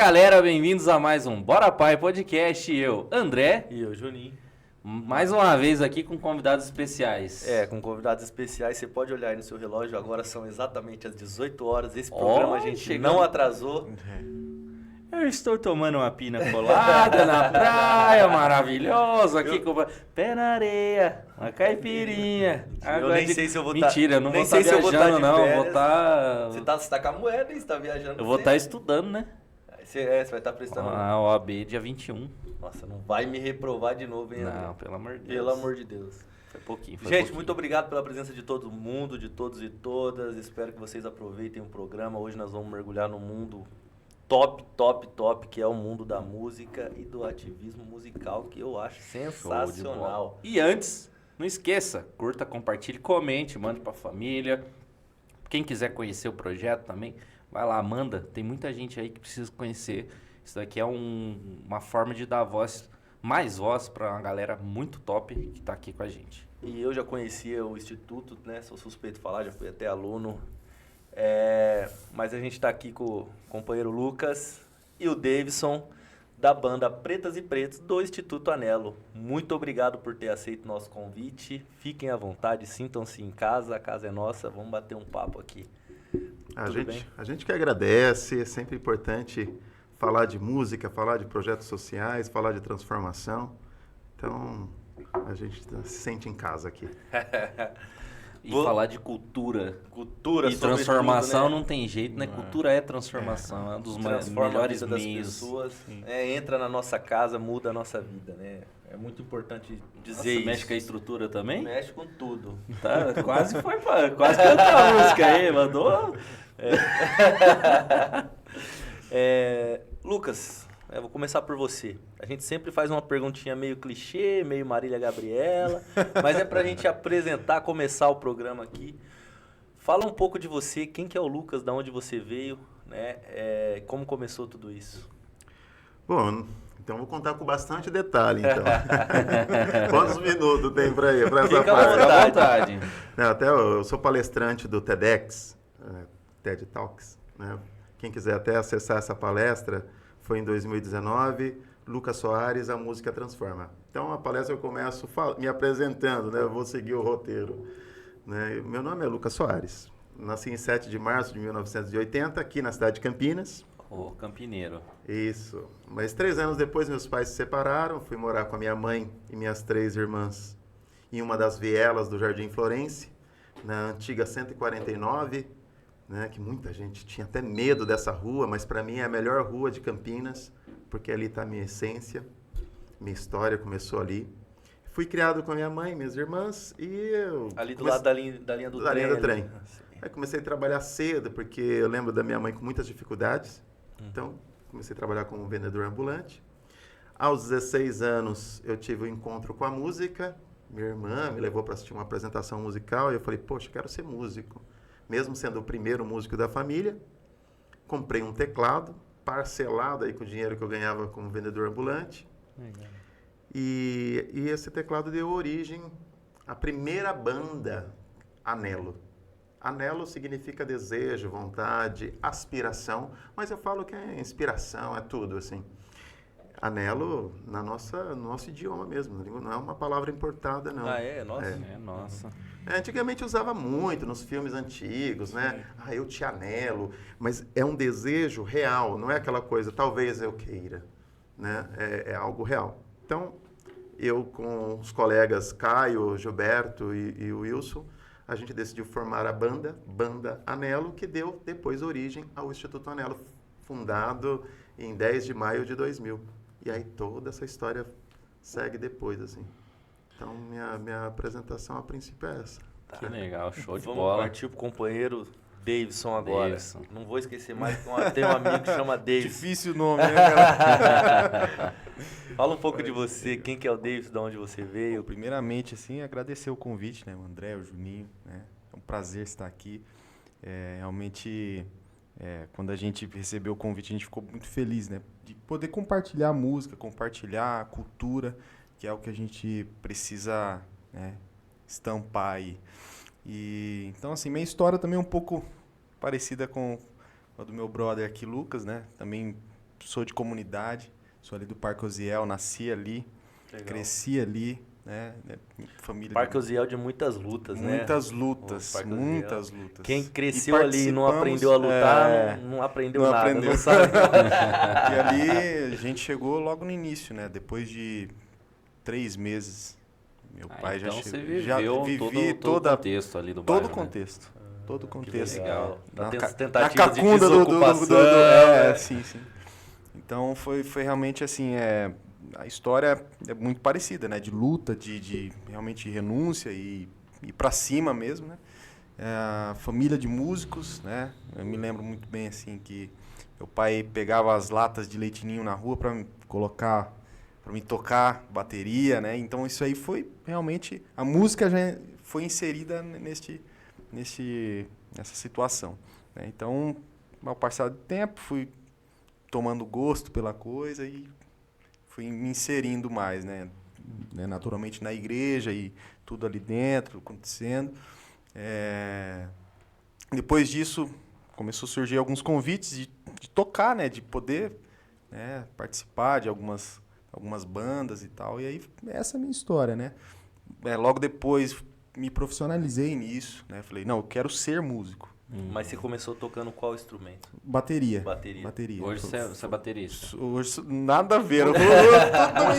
galera, bem-vindos a mais um Bora Pai Podcast. Eu, André. E eu, Juninho. Mais uma vez aqui com convidados especiais. Com convidados especiais. Você pode olhar aí no seu relógio, agora são exatamente as 18 horas. Esse programa a gente não atrasou. Eu estou tomando uma pina colada na praia, maravilhoso, aqui com pé na areia, uma caipirinha. Eu nem sei se eu vou estar... Mentira, eu não vou estar viajando, não. Eu vou estar... Você tá com a moeda, hein? Você tá viajando. Eu vou estar estudando, né? Você vai estar prestando... A OAB dia 21. Nossa, não vai me reprovar de novo, hein, André? Não, pelo amor de Deus. Pelo amor de Deus. Foi pouquinho. Gente, muito obrigado pela presença de todo mundo, de todos e todas. Espero que vocês aproveitem o programa. Hoje nós vamos mergulhar no mundo top, que é o mundo da música e do ativismo musical, que eu acho sensacional. E antes, não esqueça, curta, compartilhe, comente, mande pra família. Quem quiser conhecer o projeto também, vai lá, manda. Tem muita gente aí que precisa conhecer. Isso daqui é uma forma de dar mais voz pra uma galera muito top que tá aqui com a gente. E eu já conhecia o Instituto, né? Sou suspeito de falar, já fui até aluno. Mas a gente está aqui com o companheiro Lucas e o Davidson, da banda Pretas e Pretos do Instituto Anelo. Muito obrigado por ter aceito o nosso convite. Fiquem à vontade, sintam-se em casa, a casa é nossa. Vamos bater um papo aqui. A gente que agradece, é sempre importante falar de música, falar de projetos sociais, falar de transformação. Então, a gente se sente em casa aqui. E falar de cultura e tudo, transformação, né? Não tem jeito, né? Cultura é transformação, é um dos melhores meios. Das pessoas, entra na nossa casa, muda a nossa vida, né? É muito importante dizer isso. Mexe com a estrutura também? Mexe com tudo. Tá, quase cantou a música aí, mandou. Lucas, eu vou começar por você. A gente sempre faz uma perguntinha meio clichê, meio Marília Gabriela, mas é pra gente apresentar, começar o programa aqui. Fala um pouco de você, quem que é o Lucas, da onde você veio, né? Como começou tudo isso? Bom, então vou contar com bastante detalhe, então. Quantos minutos tem para essa parte? Fica à vontade. Não, até eu sou palestrante do TEDx, TED Talks, né? Quem quiser até acessar essa palestra, foi em 2019, Lucas Soares, A Música Transforma. Então, a palestra eu começo me apresentando, né? Eu vou seguir o roteiro. Né? Meu nome é Lucas Soares. Nasci em 7 de março de 1980, aqui na cidade de Campinas. Campineiro. Isso. Mas 3 anos depois, meus pais se separaram. Fui morar com a minha mãe e minhas 3 irmãs em uma das vielas do Jardim Florense, na antiga 149, né, que muita gente tinha até medo dessa rua, mas para mim é a melhor rua de Campinas, porque ali está a minha essência, minha história começou ali. Fui criado com a minha mãe, minhas irmãs, e eu... Ali do lado da linha do trem. Da linha do trem. Aí comecei a trabalhar cedo, porque eu lembro da minha mãe com muitas dificuldades, então comecei a trabalhar como vendedor ambulante. Aos 16 anos eu tive um encontro com a música, minha irmã me levou para assistir uma apresentação musical, e eu falei, poxa, quero ser músico. Mesmo sendo o primeiro músico da família, comprei um teclado, parcelado aí com o dinheiro que eu ganhava como vendedor ambulante. E esse teclado deu origem à primeira banda, Anelo. Anelo significa desejo, vontade, aspiração, mas eu falo que é inspiração, é tudo assim. Anelo no nosso idioma mesmo, não é uma palavra importada, não. É nossa? É nossa. Antigamente usava muito nos filmes antigos, né? Eu te anelo, mas é um desejo real, não é aquela coisa, talvez eu queira, né? É algo real. Então, eu com os colegas Caio, Gilberto e o Wilson, a gente decidiu formar a banda Anelo, que deu depois origem ao Instituto Anelo, fundado em 10 de maio de 2000. E aí toda essa história segue depois, assim. Então, minha apresentação a princípio é essa. Que legal, show de Vamos bola. partir pro companheiro Davidson agora. Davidson. Não vou esquecer mais, tem um amigo que chama Davidson. Difícil o nome, né, cara? Fala um pouco de você, quem que é o Davidson, de onde você veio. Primeiramente, assim, agradecer o convite, né? O André, o Juninho, né? É um prazer estar aqui. Realmente, quando a gente recebeu o convite, a gente ficou muito feliz, né? De poder compartilhar a música, compartilhar a cultura, que é o que a gente precisa, né, estampar aí. Então, assim, minha história também é um pouco parecida com a do meu brother aqui, Lucas, né? Também sou de comunidade, sou ali do Parque Osiel, nasci ali, Legal. cresci ali, né? Família Parque Osiel de muitas lutas, né? muitas lutas, O Parque muitas Osiel. lutas. Quem E cresceu ali e não participamos, aprendeu a lutar, é, não aprendeu não nada, aprendeu. não sabe. E ali a gente chegou logo no início, né? Depois de 3 meses, meu pai então já você chegou. viveu Já vivi todo o contexto ali do bairro, todo o né? contexto. Todo o Que contexto. legal. Na, Tem ca- as na tentativas de cacunda desocupação. é, sim, sim. Então foi realmente assim, a história é muito parecida, né? De luta, de realmente renúncia e ir pra cima mesmo, né? A família de músicos, né? Eu me lembro muito bem assim que meu pai pegava as latas de leitinho na rua para colocar, para me tocar bateria, né? Então isso aí foi realmente a música já foi inserida nessa situação, né? Então, ao passar do tempo, fui tomando gosto pela coisa e fui me inserindo mais, né? Naturalmente na igreja e tudo ali dentro acontecendo. Depois disso, começou a surgir alguns convites de tocar, né? De poder, né? Participar de algumas bandas e tal. E aí, essa é a minha história, né? Logo depois, me profissionalizei nisso, né? Falei, não, eu quero ser músico. Mas você começou tocando qual instrumento? Bateria. Bateria. Hoje você é baterista. Hoje, nada a ver. Eu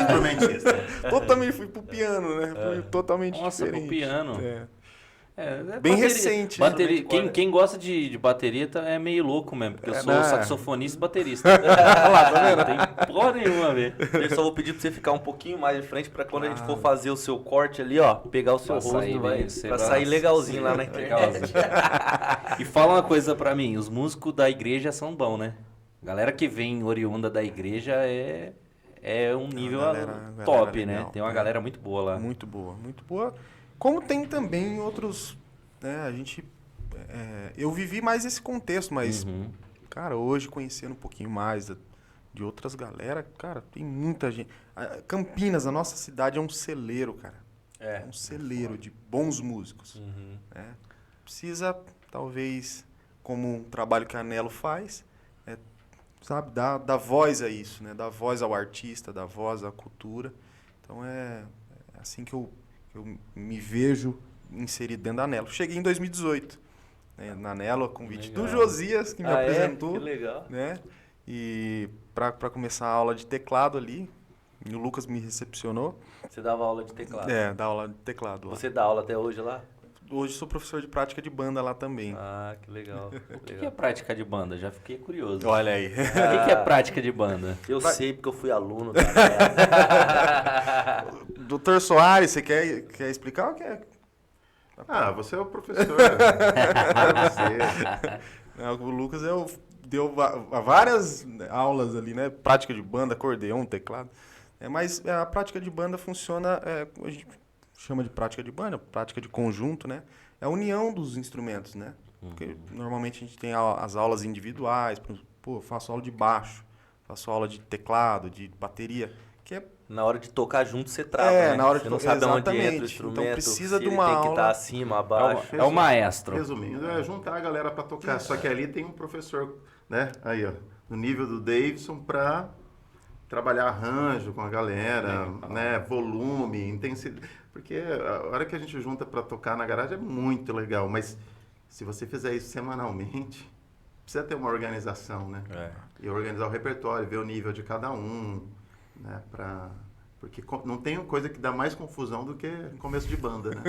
Instrumentista. totalmente fui pro piano, né? Fui totalmente Nossa, diferente. pro piano. É. Bem recente, Bateria, né? quem gosta de bateria é meio louco mesmo, porque eu sou né? saxofonista e baterista. Olha lá, tá vendo? Não tem porra nenhuma, velho. Eu só vou pedir pra você ficar um pouquinho mais de frente pra quando a gente for fazer o seu corte ali, ó, pegar o seu Pra rosto sair bem, pra sair legalzinho lá na internet. Legalzinho. E fala uma coisa pra mim, os músicos da igreja são bons, né? Galera que vem oriunda da igreja é um nível galera top, né? legal, Tem uma galera muito boa lá. Muito boa, muito boa. Como tem também outros, né? A gente, eu vivi mais esse contexto, mas, Uhum. cara, hoje conhecendo um pouquinho mais de outras galera, cara, tem muita gente. Campinas, a nossa cidade é um celeiro, cara. É um celeiro de bons músicos. Uhum. Né? Precisa, talvez, como um trabalho que a Anelo faz, sabe, dar voz a isso, né? Dar voz ao artista, dar voz à cultura. Então é assim que eu me vejo inserido dentro da Anelo. Cheguei em 2018, né? Na Anelo, a convite do Josias, que me apresentou. Que legal. Né? E para começar a aula de teclado ali, o Lucas me recepcionou. Você dava aula de teclado. Dá aula de teclado lá. Você dá aula até hoje lá? Hoje sou professor de prática de banda lá também. Ah, que legal. O que é prática de banda? Já fiquei curioso. Olha aí. O que é prática de banda? Eu sei porque eu fui aluno da Doutor Soares, você quer explicar ou quer? Ah, você é o professor. É você. Não, o Lucas deu várias aulas ali, né? Prática de banda, acordeão, teclado. Mas a prática de banda funciona, a gente chama de prática de banda, prática de conjunto, né? É a união dos instrumentos, né? Porque normalmente a gente tem as aulas individuais, pô, eu faço aula de baixo, faço aula de teclado, de bateria, que é Na hora de tocar junto, você trava, né? na hora de você não tocar, sabe onde entra o exatamente. instrumento, Então precisa se de ele uma tem que aula. estar acima, abaixo. É o maestro. Resumindo, é juntar a galera para tocar. Só que ali tem um professor, né? Aí, ó, no nível do Davidson para trabalhar arranjo com a galera, né? Volume, intensidade. Porque a hora que a gente junta para tocar na garagem é muito legal, mas se você fizer isso semanalmente, precisa ter uma organização, né? E organizar o repertório, ver o nível de cada um, né? Porque não tem coisa que dá mais confusão do que começo de banda, né?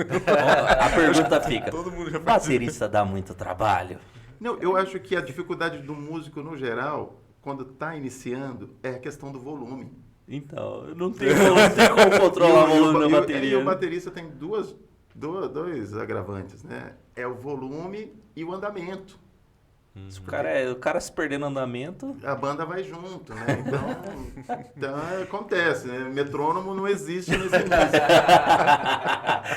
A pergunta fica: todo mundo já faz isso. baterista dá muito trabalho? Não, eu acho que a dificuldade do músico no geral, quando está iniciando, é a questão do volume. Então, não tem como controlar o volume na E bateria. o baterista tem dois agravantes, né? É o volume e o andamento. Se o cara se perder no andamento. A banda vai junto, né? Então acontece, né? Metrônomo não existe nesse início.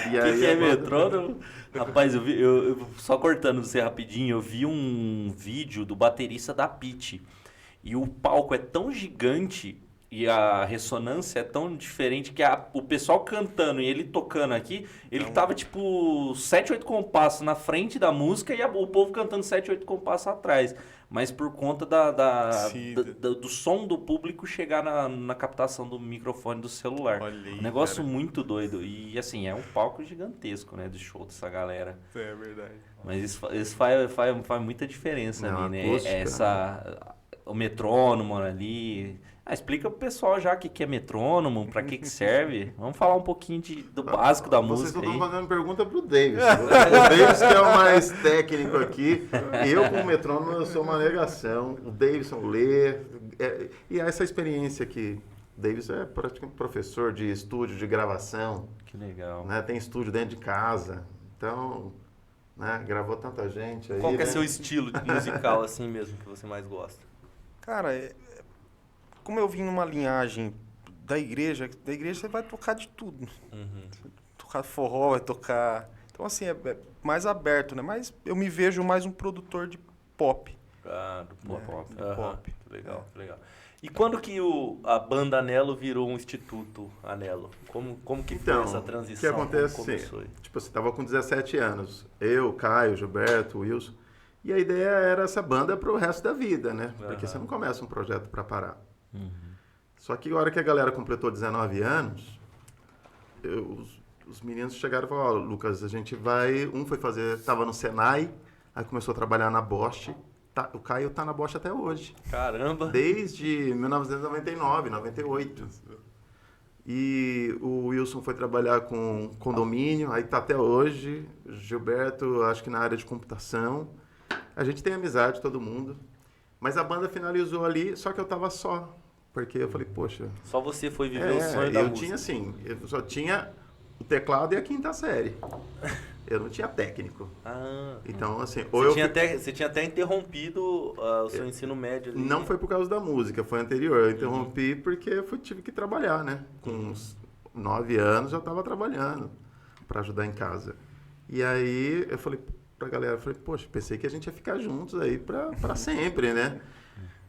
O que é metrônomo? Rapaz, eu só cortando você rapidinho, eu vi um vídeo do baterista da Pitty. E o palco é tão gigante e a ressonância é tão diferente que o pessoal cantando e ele tocando aqui, ele tava tipo 7, 8 compassos na frente da música e o povo cantando 7, 8 compassos atrás. Mas por conta Sim. do som do público chegar na captação do microfone do celular. Olha aí, Um negócio cara. muito doido. E assim, é um palco gigantesco, né? Do show dessa galera. É verdade. Mas isso faz muita diferença Não, ali, né? acústica, O metrônomo ali. Explica pro pessoal já o que é metrônomo, pra que serve. Vamos falar um pouquinho do básico da Vocês música não estão aí. fazendo pergunta pro Davis. O Davis que é o mais técnico aqui. Eu, como metrônomo, eu sou uma negação. O Davidson lê. E essa experiência aqui. O Davis é praticamente professor de estúdio de gravação. Que legal. Né? Tem estúdio dentro de casa. Então, né? Gravou tanta gente aí. Qual que é né? seu estilo musical, assim mesmo, que você mais gosta? Cara, como eu vim numa linhagem da igreja você vai tocar de tudo. Tocar forró, vai tocar... Então, assim, é mais aberto, né? Mas eu me vejo mais um produtor de pop. Ah, do pop. do Aham, pop. que legal, que legal. E quando que a banda Anelo virou um Instituto Anelo? Como que foi Então, essa o transição? que acontece? Como começou aí? Tipo, você estava com 17 anos. Eu, Caio, Gilberto, Wilson. E a ideia era essa banda para o resto da vida, né? Porque você não começa um projeto para parar. Só que a hora que a galera completou 19 anos, os meninos chegaram e falaram: ó, Lucas, a gente vai... Um foi fazer... Estava no Senai, aí começou a trabalhar na Bosch. O Caio tá na Bosch até hoje. Caramba! Desde 1999, 98. E o Wilson foi trabalhar com condomínio, aí tá até hoje. Gilberto, acho que na área de computação. A gente tem amizade, todo mundo. Mas a banda finalizou ali, só que eu tava só. Porque eu falei, poxa... Só você foi viver o sonho da eu música. tinha assim, eu só tinha o teclado e a quinta série. Eu não tinha técnico. Ah, Então, assim... você tinha até interrompido o seu ensino médio ali. Não foi por causa da música, foi anterior. Eu interrompi porque eu tive que trabalhar, né? Com uns 9 anos eu estava trabalhando para ajudar em casa. E aí eu falei pra galera, poxa, pensei que a gente ia ficar juntos aí para sempre, né?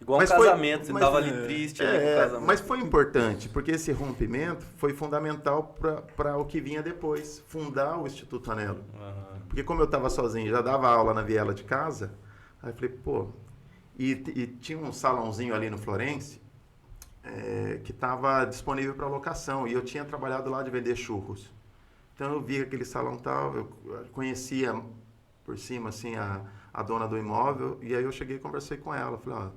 Igual Mas um foi- casamento, você mas- tava ali triste ali com o casamento. mas foi importante, porque esse rompimento foi fundamental para o que vinha depois, fundar o Instituto Anelo. Porque como eu estava sozinho, já dava aula na viela de casa, aí eu falei, pô... E tinha um salãozinho ali no Florense que estava disponível para locação, e eu tinha trabalhado lá de vender churros. Então eu vi aquele salão tal, eu conhecia por cima assim a dona do imóvel, e aí eu cheguei e conversei com ela, falei, ó...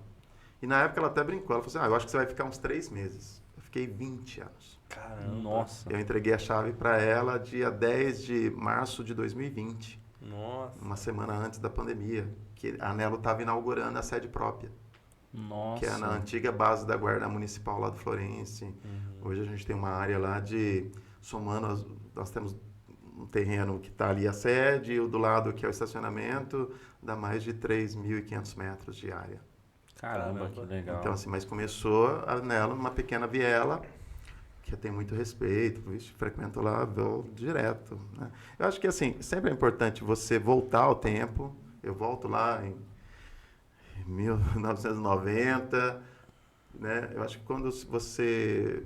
E na época ela até brincou, ela falou assim, eu acho que você vai ficar uns 3 meses. Eu fiquei 20 anos. Caramba. Nossa. Eu entreguei a chave para ela dia 10 de março de 2020, Nossa. uma semana antes da pandemia, que a Anelo estava inaugurando a sede própria, Nossa. que é na antiga base da Guarda Municipal lá do Florense. Hoje a gente tem uma área lá somando, nós temos um terreno que está ali a sede, e o do lado que é o estacionamento, dá mais de 3.500 metros de área. Caramba, que legal. Então, assim, mas começou a Anelo numa pequena viela, que eu tenho muito respeito, frequento lá, vou direto, né? Eu acho que, assim, sempre é importante você voltar ao tempo. Eu volto lá em 1990, né? Eu acho que quando você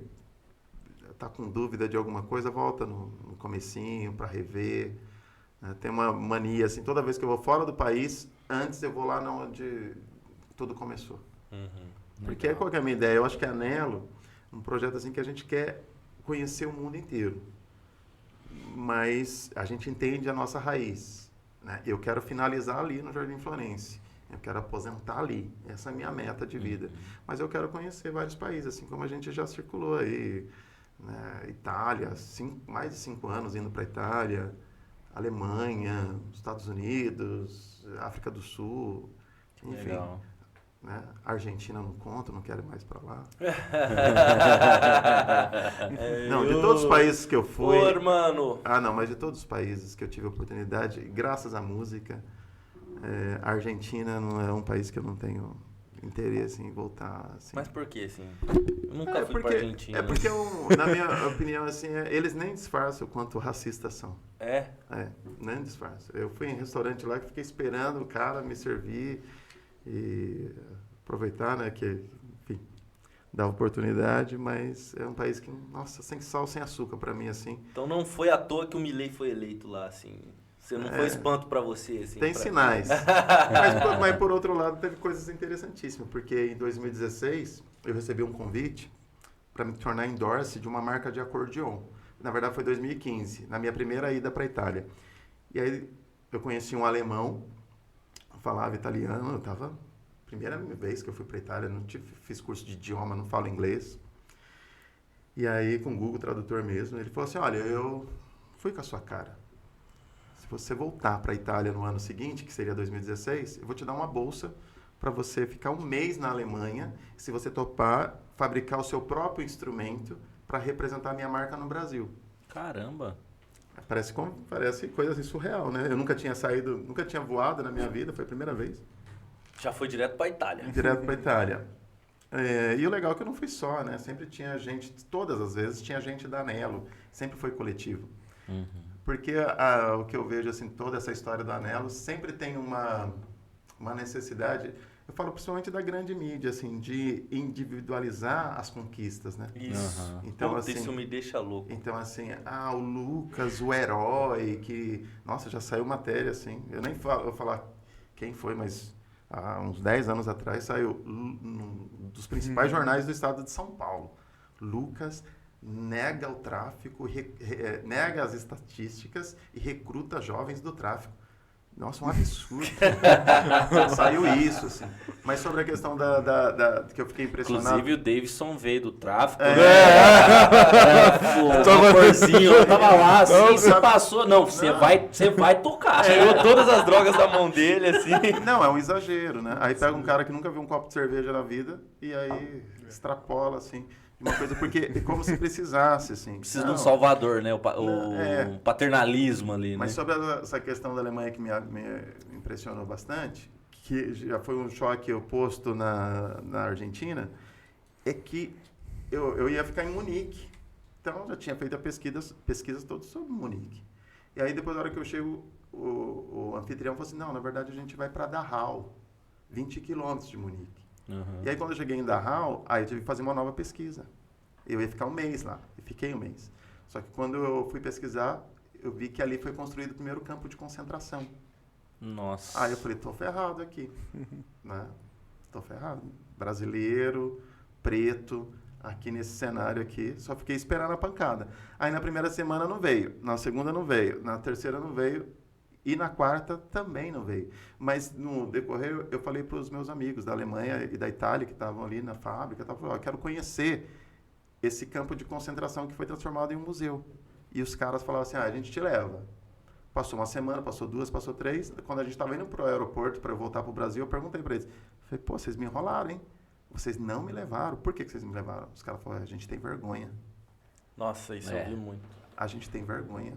está com dúvida de alguma coisa, volta no comecinho para rever, né? Tem uma mania, assim, toda vez que eu vou fora do país, antes eu vou lá onde tudo começou. Porque qual que é a minha ideia? Eu acho que a Anelo, um projeto assim que a gente quer conhecer o mundo inteiro, mas a gente entende a nossa raiz, né? Eu quero finalizar ali no Jardim Florense, eu quero aposentar ali, essa é a minha meta de vida, mas eu quero conhecer vários países, assim como a gente já circulou aí, né? Itália, mais de 5 anos indo para a Itália, Alemanha, Estados Unidos, África do Sul, enfim. Legal. Né? Argentina não conta, não quero mais para lá. Não, de todos os países que eu fui... Ô, hermano! Não, mas de todos os países que eu tive a oportunidade, graças à música, a Argentina não é um país que eu não tenho interesse em voltar. Assim. Mas por que, assim? Eu nunca fui pra Argentina. É porque, na minha opinião, assim, eles nem disfarçam o quanto racistas são. É? Nem disfarçam. Eu fui em restaurante lá que fiquei esperando o cara me servir e aproveitar, né, que, enfim, da oportunidade, mas é um país que, nossa, sem sal, sem açúcar para mim, assim. Então não foi à toa que o Milei foi eleito lá, assim. Você não foi espanto pra você, assim. Tem sinais. mas por outro lado, teve coisas interessantíssimas, porque em 2016 eu recebi um convite para me tornar endorse de uma marca de acordeon. Na verdade, foi 2015, na minha primeira ida para a Itália. E aí eu conheci um alemão, falava italiano, eu estava... Primeira vez que eu fui para a Itália, fiz curso de idioma, não falo inglês. E aí, com o Google Tradutor mesmo, ele falou assim, olha, eu fui com a sua cara. Se você voltar para a Itália no ano seguinte, que seria 2016, eu vou te dar uma bolsa para você ficar um mês na Alemanha, se você topar fabricar o seu próprio instrumento para representar a minha marca no Brasil. Caramba! Parece coisa assim, surreal, né? Eu nunca tinha voado na minha vida, foi a primeira vez. Já foi direto pra Itália. Direto para a Itália. E o legal é que eu não fui só, né? Sempre tinha gente, todas as vezes tinha gente da Anelo, sempre foi coletivo. Uhum. Porque o que eu vejo, assim, toda essa história do Anelo, sempre tem uma necessidade, eu falo principalmente da grande mídia, assim, de individualizar as conquistas, né? Isso. Uhum. Então, Puta, assim, isso me deixa louco. então, assim, o Lucas, o herói, que... Nossa, já saiu matéria, assim, eu nem falo, eu falar quem foi, mas... Há uns 10 anos atrás saiu num dos principais jornais do estado de São Paulo. Lucas nega o tráfico, nega as estatísticas e recruta jovens do tráfico. Nossa, um absurdo. Saiu isso, assim. Mas sobre a questão que eu fiquei impressionado... Inclusive o Davidson veio do tráfico. Tava- O vaporzinho, eu tava lá, assim, Não, você sabe- passou. Não, você vai tocar. Tirou todas as drogas da mão dele, assim. Não, é um exagero, né? Aí pega um cara que nunca viu um copo de cerveja na vida e aí extrapola, assim, de uma coisa, porque é como se precisasse, assim. Precisa de Não, um salvador, né? O É. paternalismo ali, né? Mas sobre essa questão da Alemanha que me impressionou bastante, que já foi um choque oposto na Argentina, é que eu ia ficar em Munique. Então, eu já tinha feito pesquisas todas sobre Munique. E aí, depois da hora que eu chego, o anfitrião falou assim, não, na verdade, a gente vai para Dachau, 20 quilômetros de Munique. Uhum. E aí, quando eu cheguei em Dachau, aí eu tive que fazer uma nova pesquisa. Eu ia ficar um mês lá, e fiquei um mês. Só que quando eu fui pesquisar, eu vi que ali foi construído o primeiro campo de concentração. Nossa. Aí eu falei, tô ferrado aqui, né? Tô ferrado. Brasileiro, preto, aqui nesse cenário aqui, só fiquei esperando a pancada. Aí na primeira semana não veio, na segunda não veio, na terceira não veio e na quarta também não veio. Mas no decorrer eu falei para os meus amigos da Alemanha e da Itália que estavam ali na fábrica, eu quero conhecer esse campo de concentração que foi transformado em um museu. E os caras falavam assim, a gente te leva. Passou uma semana, passou 2, passou 3. Quando a gente estava indo para o aeroporto para eu voltar para o Brasil, eu perguntei para eles. Falei, pô, vocês me enrolaram, hein? Vocês não me levaram. Por que vocês me levaram? Os caras falaram, a gente tem vergonha. Nossa, isso eu vi muito. A gente tem vergonha.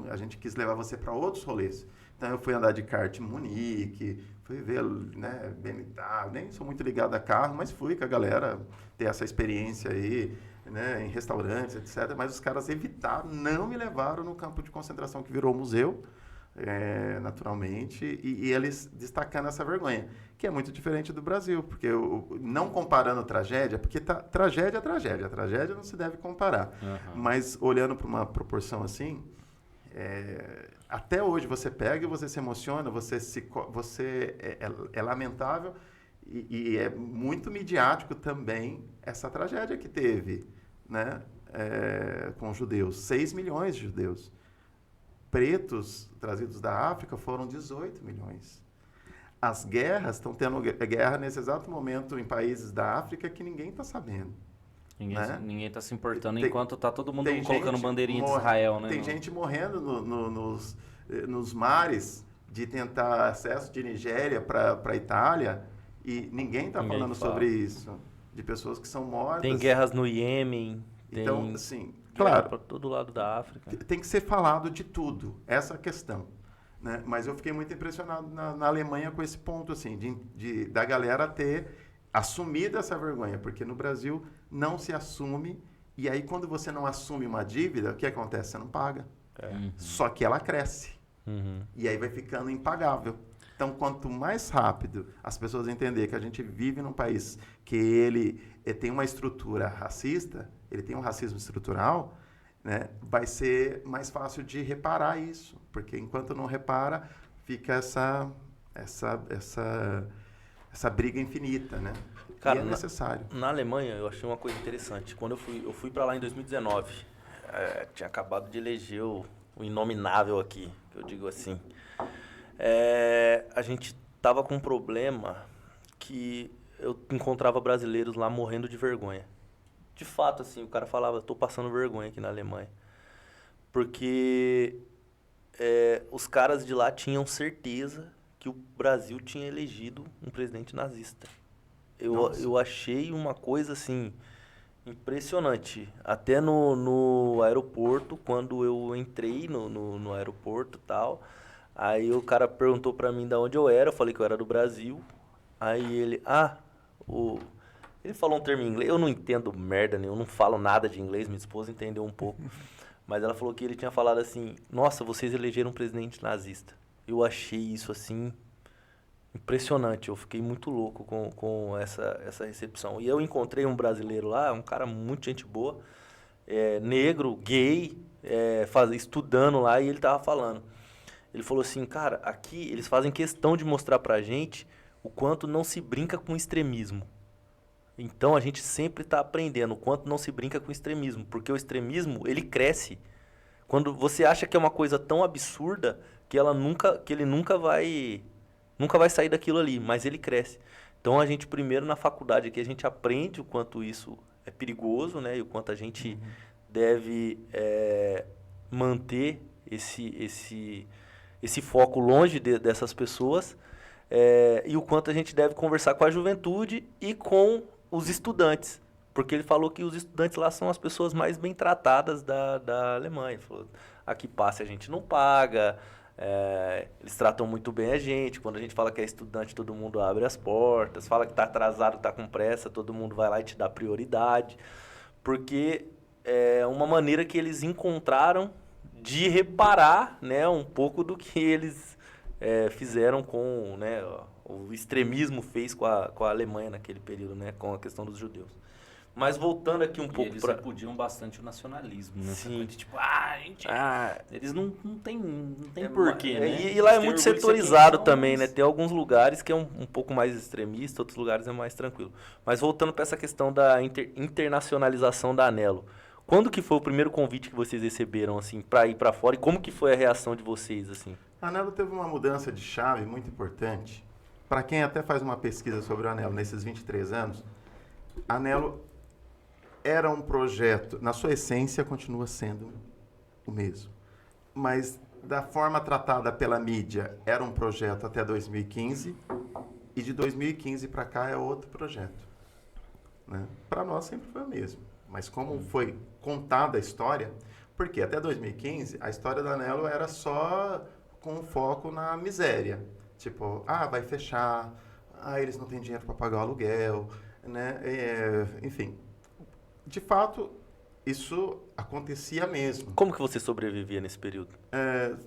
A gente quis levar você para outros rolês. Então, eu fui andar de kart em Munique, fui ver, né, BMW, nem sou muito ligado a carro, mas fui com a galera ter essa experiência aí, né, em restaurantes, etc. Mas os caras evitaram, não me levaram no campo de concentração que virou museu, naturalmente, e eles destacando essa vergonha, que é muito diferente do Brasil, porque não comparando tragédia, porque tragédia é tragédia, a tragédia não se deve comparar, mas olhando para uma proporção assim, até hoje você pega e você se emociona, é lamentável e é muito midiático também essa tragédia que teve, né, com os judeus, 6 milhões de judeus. Pretos trazidos da África foram 18 milhões. As guerras estão tendo guerra nesse exato momento em países da África que ninguém está sabendo. Ninguém está se importando Tem- enquanto está todo mundo tem colocando gente bandeirinha de Israel, né? Tem gente morrendo nos mares de tentar acesso de Nigéria para a Itália e ninguém está Ninguém falando fala. sobre isso. De pessoas que são mortas. Tem guerras no Iêmen, Então, tem assim, guerra claro, para todo lado da África. tem que ser falado de tudo, essa é a questão. Né? Mas eu fiquei muito impressionado na Alemanha com esse ponto, assim, da galera ter assumido essa vergonha, porque no Brasil não se assume, e aí quando você não assume uma dívida, o que acontece? Você não paga. Só que ela cresce, e aí vai ficando impagável. Então, quanto mais rápido as pessoas entenderem que a gente vive num país que ele tem uma estrutura racista, ele tem um racismo estrutural, né, vai ser mais fácil de reparar isso. Porque enquanto não repara, fica essa briga infinita, né? Cara, e é necessário. Na Alemanha, eu achei uma coisa interessante. Quando eu fui para lá em 2019, tinha acabado de eleger o inominável aqui, que eu digo assim. A gente tava com um problema que eu encontrava brasileiros lá morrendo de vergonha. De fato, assim, o cara falava, tô passando vergonha aqui na Alemanha. Porque os caras de lá tinham certeza que o Brasil tinha elegido um presidente nazista. Eu achei uma coisa, assim, impressionante. Até no aeroporto, quando eu entrei no aeroporto e tal, aí o cara perguntou pra mim de onde eu era, eu falei que eu era do Brasil. Aí ele, ele falou um termo em inglês, eu não entendo merda nenhuma, eu não falo nada de inglês, minha esposa entendeu um pouco. Mas ela falou que ele tinha falado assim, nossa, vocês elegeram um presidente nazista. Eu achei isso, assim, impressionante, eu fiquei muito louco com essa recepção. E eu encontrei um brasileiro lá, um cara muito gente boa, negro, gay, estudando lá, e ele tava falando. Ele falou assim, cara, aqui eles fazem questão de mostrar pra gente o quanto não se brinca com extremismo. Então a gente sempre está aprendendo o quanto não se brinca com extremismo, porque o extremismo, ele cresce. Quando você acha que é uma coisa tão absurda que ele nunca vai sair daquilo ali, mas ele cresce. Então a gente primeiro na faculdade aqui a gente aprende o quanto isso é perigoso, né, e o quanto a gente deve manter esse foco longe dessas pessoas, e o quanto a gente deve conversar com a juventude e com os estudantes, porque ele falou que os estudantes lá são as pessoas mais bem tratadas da Alemanha. Ele falou, aqui passe a gente não paga, eles tratam muito bem a gente, quando a gente fala que é estudante todo mundo abre as portas, fala que está atrasado, está com pressa, todo mundo vai lá e te dá prioridade, porque é uma maneira que eles encontraram de reparar, né, um pouco do que eles fizeram com, né, o extremismo fez com a Alemanha naquele período, né, com a questão dos judeus. Mas voltando aqui um pouco eles para... repudiam bastante o nacionalismo, né? Sim. Tipo, eles não tem porquê, né? E lá é Eles têm muito orgulho de ser quem setorizado são, também, mas- né? Tem alguns lugares que é um pouco mais extremista, outros lugares é mais tranquilo. Mas voltando para essa questão da internacionalização da Anelo. Quando que foi o primeiro convite que vocês receberam, assim, para ir para fora? E como que foi a reação de vocês, assim? A Anelo teve uma mudança de chave muito importante. Para quem até faz uma pesquisa sobre o Anelo nesses 23 anos, a Anelo era um projeto, na sua essência continua sendo o mesmo, mas da forma tratada pela mídia era um projeto até 2015 e de 2015 para cá é outro projeto, né? Para nós sempre foi o mesmo, mas como foi contada a história, porque até 2015 a história da Anelo era só com foco na miséria, tipo, vai fechar, eles não têm dinheiro para pagar o aluguel, né? Enfim, de fato, isso acontecia mesmo. Como que você sobrevivia nesse período?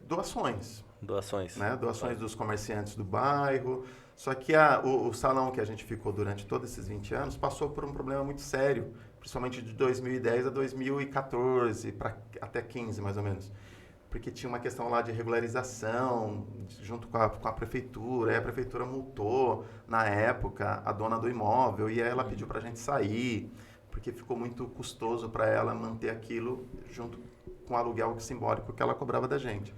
Doações, Doações? né? Doações dos comerciantes do bairro. Só que o salão que a gente ficou durante todos esses 20 anos passou por um problema muito sério, principalmente de 2010 a 2014, até 15 mais ou menos. Porque tinha uma questão lá de regularização junto com a prefeitura, e a prefeitura multou, na época, a dona do imóvel, e aí ela pediu para a gente sair, porque ficou muito custoso para ela manter aquilo junto com o aluguel simbólico que ela cobrava da gente.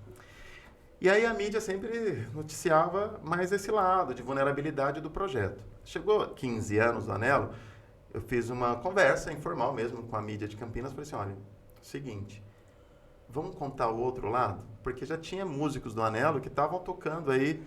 E aí a mídia sempre noticiava mais esse lado de vulnerabilidade do projeto. Chegou 15 anos do Anelo, eu fiz uma conversa informal mesmo com a mídia de Campinas, falei assim, olha, seguinte, vamos contar o outro lado? Porque já tinha músicos do Anelo que estavam tocando aí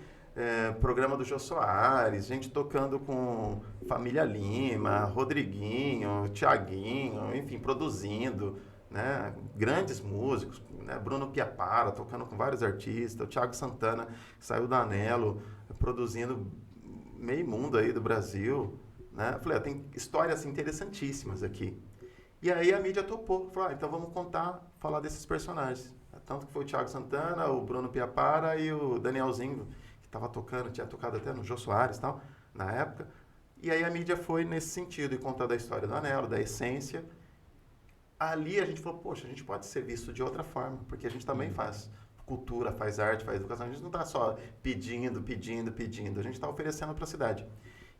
programa do Jô Soares, gente tocando com Família Lima, Rodriguinho, Thiaguinho, enfim, produzindo, né? Grandes músicos, né? Bruno Piapara tocando com vários artistas, o Thiago Santana saiu do Anelo, produzindo meio mundo aí do Brasil, né? Eu falei, tem histórias interessantíssimas aqui. E aí a mídia topou, falou, então vamos falar desses personagens. Tanto que foi o Thiago Santana, o Bruno Piapara e o Danielzinho, que estava tocando, tinha tocado até no Jô Soares e tal, na época. E aí a mídia foi nesse sentido, e contando a história do Anelo, da essência. Ali a gente falou, poxa, a gente pode ser visto de outra forma, porque a gente também faz cultura, faz arte, faz educação. A gente não está só pedindo, a gente está oferecendo para a cidade.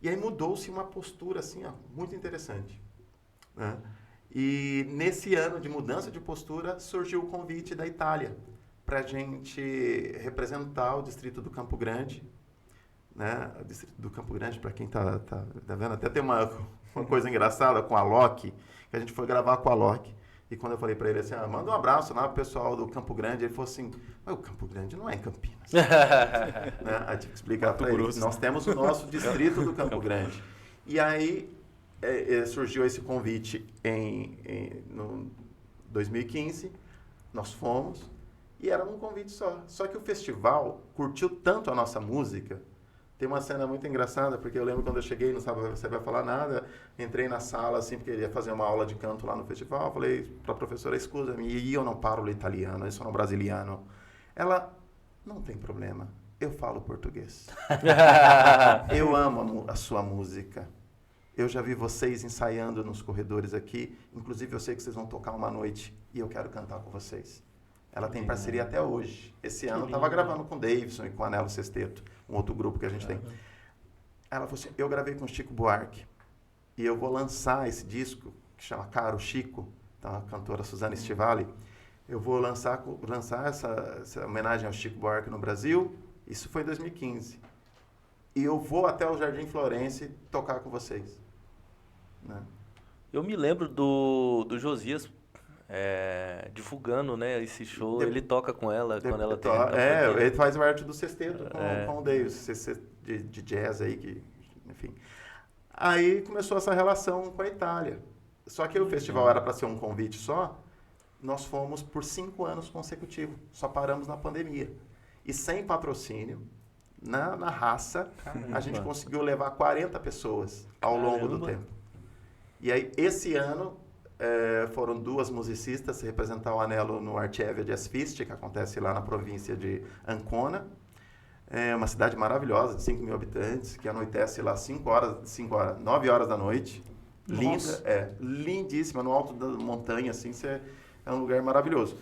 E aí mudou-se uma postura assim, ó, muito interessante, né? E nesse ano de mudança de postura surgiu o convite da Itália para a gente representar o distrito do Campo Grande, né? O distrito do Campo Grande, para quem tá vendo, até tem uma coisa engraçada com a Loki, que a gente foi gravar com a Loki. E quando eu falei para ele assim, manda um abraço lá pro pessoal do Campo Grande, ele falou assim, mas o Campo Grande não é em Campinas. Né? Aí tive que explicar para ele, nós temos o nosso distrito do Campo Grande. E aí surgiu esse convite no 2015, nós fomos, e era um convite só. Só que o festival curtiu tanto a nossa música. Tem uma cena muito engraçada, porque eu lembro quando eu cheguei, não sabe, você vai falar nada, entrei na sala, assim, porque ia fazer uma aula de canto lá no festival, falei para a professora, escusa-me, eu não parlo italiano, eu sou brasiliano. Ela, não tem problema, eu falo português. Eu amo a sua música. Eu já vi vocês ensaiando nos corredores aqui, inclusive eu sei que vocês vão tocar uma noite e eu quero cantar com vocês. Ela tem parceria até hoje. Esse ano eu estava gravando com o Davidson e com o Anelo Sesteto, um outro grupo que a gente tem. Ela falou assim, eu gravei com o Chico Buarque e eu vou lançar esse disco, que chama Caro Chico, da cantora Suzana Stivali. Eu vou lançar essa homenagem ao Chico Buarque no Brasil. Isso foi em 2015. E eu vou até o Jardim Florence tocar com vocês. Né? Eu me lembro do Josias divulgando, né, esse show. Ele toca com ela quando ela tem... ele faz o arte do sexteto com o Davis, de jazz aí, que, enfim. Aí começou essa relação com a Itália. Só que o festival era para ser um convite só, nós fomos por 5 anos consecutivos, só paramos na pandemia. E sem patrocínio, na raça, a gente conseguiu levar 40 pessoas ao longo do tempo. E aí, esse ano, foram 2 musicistas representar o Anelo no Artievia Jazz Fest, que acontece lá na província de Ancona. É uma cidade maravilhosa, de 5 mil habitantes, que anoitece lá 9 horas da noite. Linda, lindíssima, no alto da montanha, assim, é um lugar maravilhoso.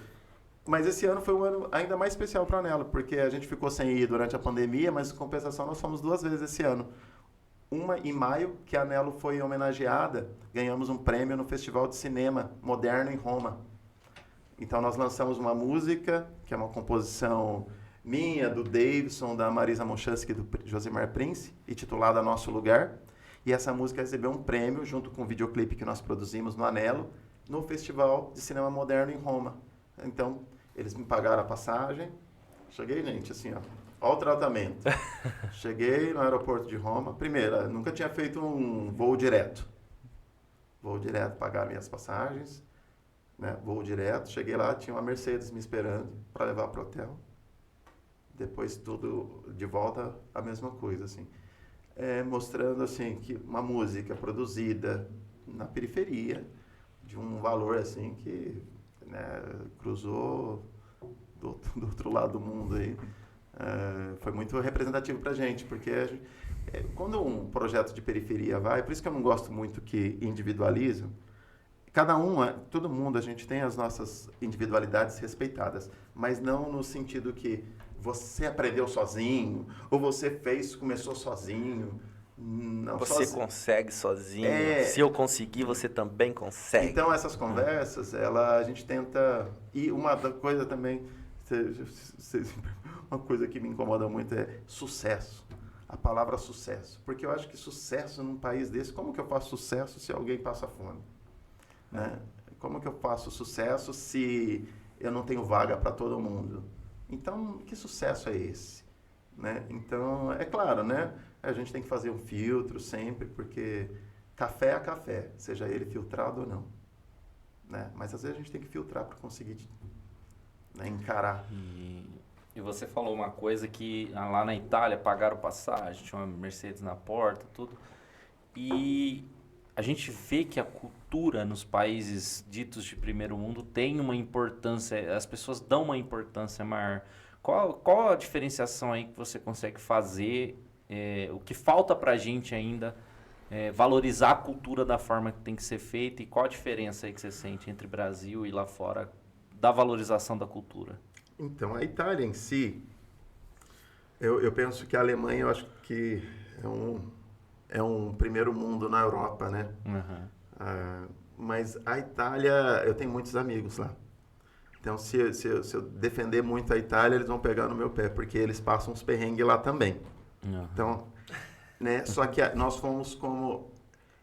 Mas esse ano foi um ano ainda mais especial para o Anelo, porque a gente ficou sem ir durante a pandemia, mas em compensação nós fomos 2 vezes esse ano. Uma em maio, que a Anelo foi homenageada, ganhamos um prêmio no Festival de Cinema Moderno em Roma. Então nós lançamos uma música, que é uma composição minha, do Davidson, da Marisa Monchansky e do Josimar Prince, intitulada Nosso Lugar. E essa música recebeu um prêmio, junto com o videoclipe que nós produzimos no Anelo, no Festival de Cinema Moderno em Roma. Então, eles me pagaram a passagem. Cheguei, gente, assim, ó o tratamento. Cheguei no aeroporto de Roma. Primeiro, nunca tinha feito um voo direto. Pagaram minhas passagens, né? Voo direto. Cheguei lá, tinha uma Mercedes me esperando para levar para o hotel. Depois tudo de volta, a mesma coisa, assim. Mostrando, assim, que uma música produzida na periferia, de um valor, assim, que, né, cruzou do outro lado do mundo aí. Foi muito representativo pra gente, porque quando um projeto de periferia vai, por isso que eu não gosto muito que individualizam, todo mundo, a gente tem as nossas individualidades respeitadas, mas não no sentido que você aprendeu sozinho, ou você começou sozinho. Não, você consegue sozinho. Se eu conseguir, você também consegue. Então, essas conversas, a gente tenta... E uma coisa também, uma coisa que me incomoda muito é sucesso. A palavra sucesso. Porque eu acho que sucesso num país desse... Como que eu faço sucesso se alguém passa fome? Né? Como que eu faço sucesso se eu não tenho vaga para todo mundo? Então, que sucesso é esse? Né? Então, é claro, né? A gente tem que fazer um filtro sempre, porque café é café, seja ele filtrado ou não. Né? Mas às vezes a gente tem que filtrar para conseguir, né, encarar. E você falou uma coisa que lá na Itália pagaram passagem, tinha uma Mercedes na porta, tudo. E a gente vê que a cultura nos países ditos de primeiro mundo tem uma importância, as pessoas dão uma importância maior. Qual a diferenciação aí que você consegue fazer? O que falta pra gente ainda valorizar a cultura da forma que tem que ser feita e qual a diferença aí que você sente entre Brasil e lá fora da valorização da cultura? Então, a Itália em si, eu penso que a Alemanha, eu acho que é um primeiro mundo na Europa, né? Uhum. Mas a Itália, eu tenho muitos amigos lá. Então, se eu defender muito a Itália, eles vão pegar no meu pé, porque eles passam uns perrengues lá também. Uhum. Então, né? Só que nós fomos como...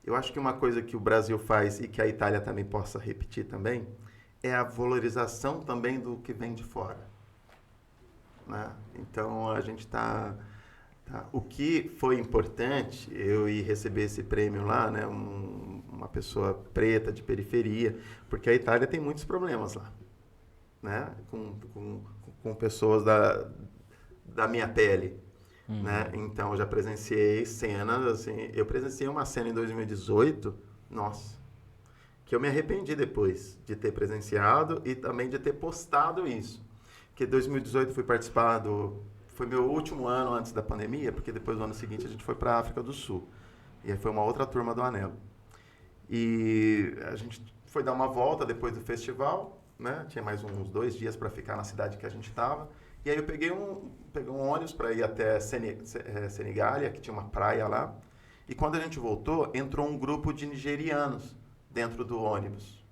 Eu acho que uma coisa que o Brasil faz e que a Itália também possa repetir também é a valorização também do que vem de fora. Né? Então, a gente tá... O que foi importante, eu ir receber esse prêmio lá, né? Uma pessoa preta de periferia, porque a Itália tem muitos problemas lá, né? Com pessoas da minha pele. Uhum. Né? Então, eu já presenciei cenas, assim, eu presenciei uma cena em 2018, nossa, que eu me arrependi depois de ter presenciado e também de ter postado isso. Porque em 2018 eu fui participar foi meu último ano antes da pandemia, porque depois do ano seguinte a gente foi para a África do Sul. E aí foi uma outra turma do Anelo. E a gente foi dar uma volta depois do festival, né? Tinha mais uns 2 dias para ficar na cidade que a gente estava. E aí eu peguei um ônibus para ir até Senigália, que tinha uma praia lá. E quando a gente voltou, entrou um grupo de nigerianos dentro do ônibus.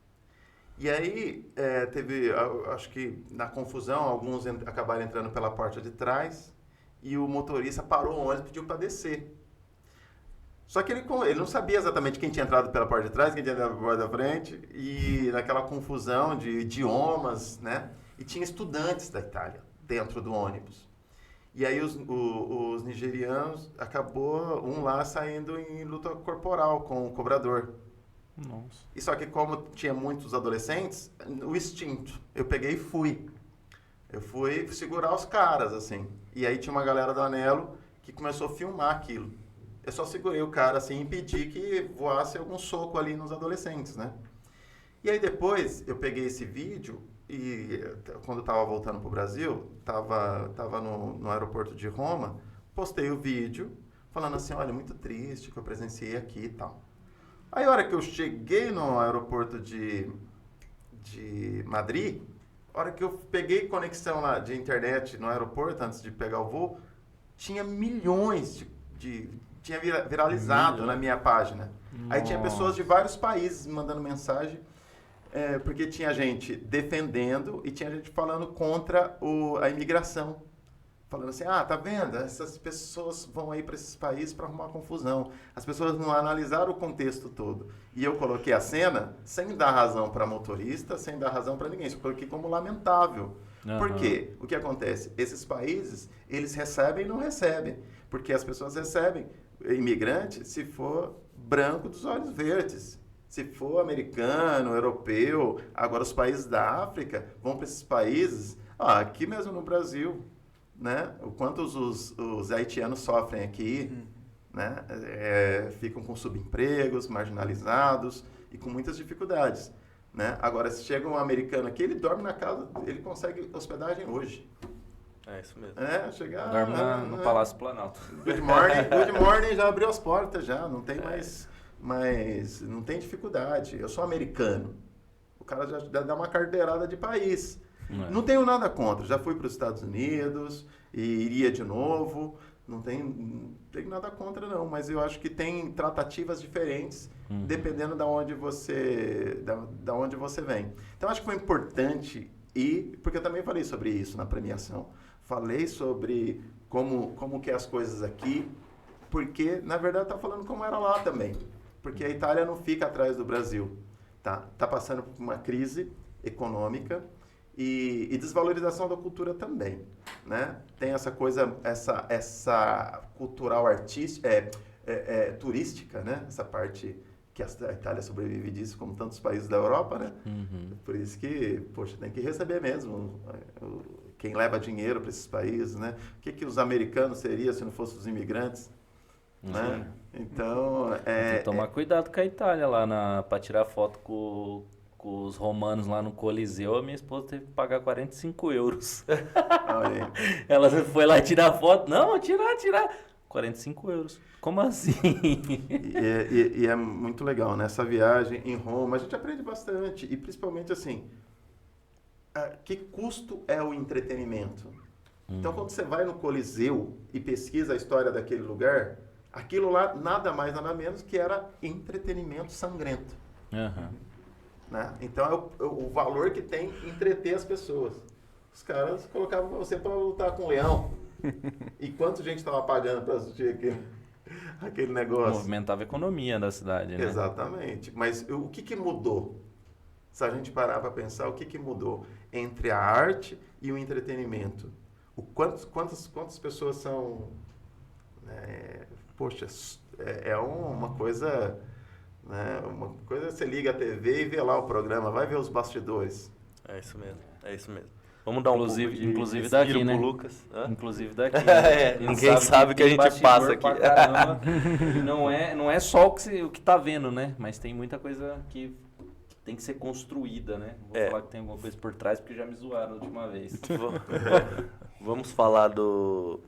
E aí teve, acho que na confusão, alguns acabaram entrando pela porta de trás e o motorista parou o ônibus e pediu para descer. Só que ele não sabia exatamente quem tinha entrado pela porta de trás, quem tinha entrado pela porta da frente, e naquela confusão de idiomas, né? E tinha estudantes da Itália dentro do ônibus. E aí os nigerianos, acabou um lá saindo em luta corporal com o cobrador. Nossa. E só que como tinha muitos adolescentes, o instinto, eu peguei e fui. Eu fui segurar os caras, assim. E aí tinha uma galera do Anelo que começou a filmar aquilo. Eu só segurei o cara, assim, e impedi que voasse algum soco ali nos adolescentes, né? E aí depois eu peguei esse vídeo e quando eu estava voltando para o Brasil, tava no aeroporto de Roma, postei o vídeo falando assim, olha, muito triste que eu presenciei aqui e tal. Aí, a hora que eu cheguei no aeroporto de Madrid, a hora que eu peguei conexão lá de internet no aeroporto, antes de pegar o voo, tinha milhões tinha viralizado na minha página. Nossa. Aí tinha pessoas de vários países mandando mensagem, porque tinha gente defendendo e tinha gente falando contra a imigração. Falando assim, tá vendo? Essas pessoas vão aí para esses países para arrumar confusão. As pessoas não analisaram o contexto todo. E eu coloquei a cena sem dar razão para motorista, sem dar razão para ninguém. Só coloquei como lamentável. Uhum. Por quê? O que acontece? Esses países, eles recebem e não recebem. Porque as pessoas recebem imigrante se for branco dos olhos verdes. Se for americano, europeu. Agora, os países da África vão para esses países, aqui mesmo no Brasil, né? O quanto os haitianos sofrem aqui, né? Ficam com subempregos, marginalizados e com muitas dificuldades, né? Agora, se chega um americano aqui, ele dorme na casa, ele consegue hospedagem hoje. É isso mesmo. Chegar... Dorme no Palácio Planalto. Good morning, já abriu as portas, já, não tem mais, não tem dificuldade. Eu sou americano. O cara já dá uma carteirada de país. Não tenho nada contra. Já fui para os Estados Unidos e iria de novo. Não tenho nada contra, não. Mas eu acho que tem tratativas diferentes dependendo da onde você vem. Então, acho que foi importante porque eu também falei sobre isso na premiação. Falei sobre como que é as coisas aqui, porque, na verdade, tá falando como era lá também. Porque a Itália não fica atrás do Brasil. Tá passando por uma crise econômica e desvalorização da cultura também, né? Tem essa coisa, essa cultural artística, turística, né? Essa parte que a Itália sobrevive disso, como tantos países da Europa, né? Uhum. Por isso que, poxa, tem que receber mesmo quem leva dinheiro para esses países, né? O que os americanos seriam se não fossem os imigrantes, né? Então, Tem que tomar cuidado com a Itália lá para tirar foto com com os romanos lá no Coliseu, a minha esposa teve que pagar 45 euros. Olha aí. Ela foi lá tirar foto. Não, tirar. 45 euros. Como assim? E é muito legal, né? Essa viagem em Roma, a gente aprende bastante. E principalmente assim, que custo é o entretenimento? Então, quando você vai no Coliseu e pesquisa a história daquele lugar, aquilo lá nada mais, nada menos que era entretenimento sangrento. Aham. Né? Então, é o valor que tem entreter as pessoas. Os caras colocavam você para lutar com o leão. E quanto gente estava pagando para assistir aquele negócio? Movimentava a economia da cidade, né? Exatamente. Mas o que mudou? Se a gente parar para pensar, o que mudou entre a arte e o entretenimento? Quantas pessoas são... poxa, é uma coisa... Né, uma coisa você liga a TV e vê lá o programa, vai ver os bastidores. É isso mesmo. Vamos dar Inclusive respiro daqui, pro né? Lucas. Hã? Inclusive daqui. É, Ele ninguém sabe o que a tem gente passa bastidor aqui. pra caramba. E não é só o que tá vendo, né? Mas tem muita coisa que tem que ser construída, né? Vou falar que tem alguma coisa por trás, porque já me zoaram a última vez. Vamos falar do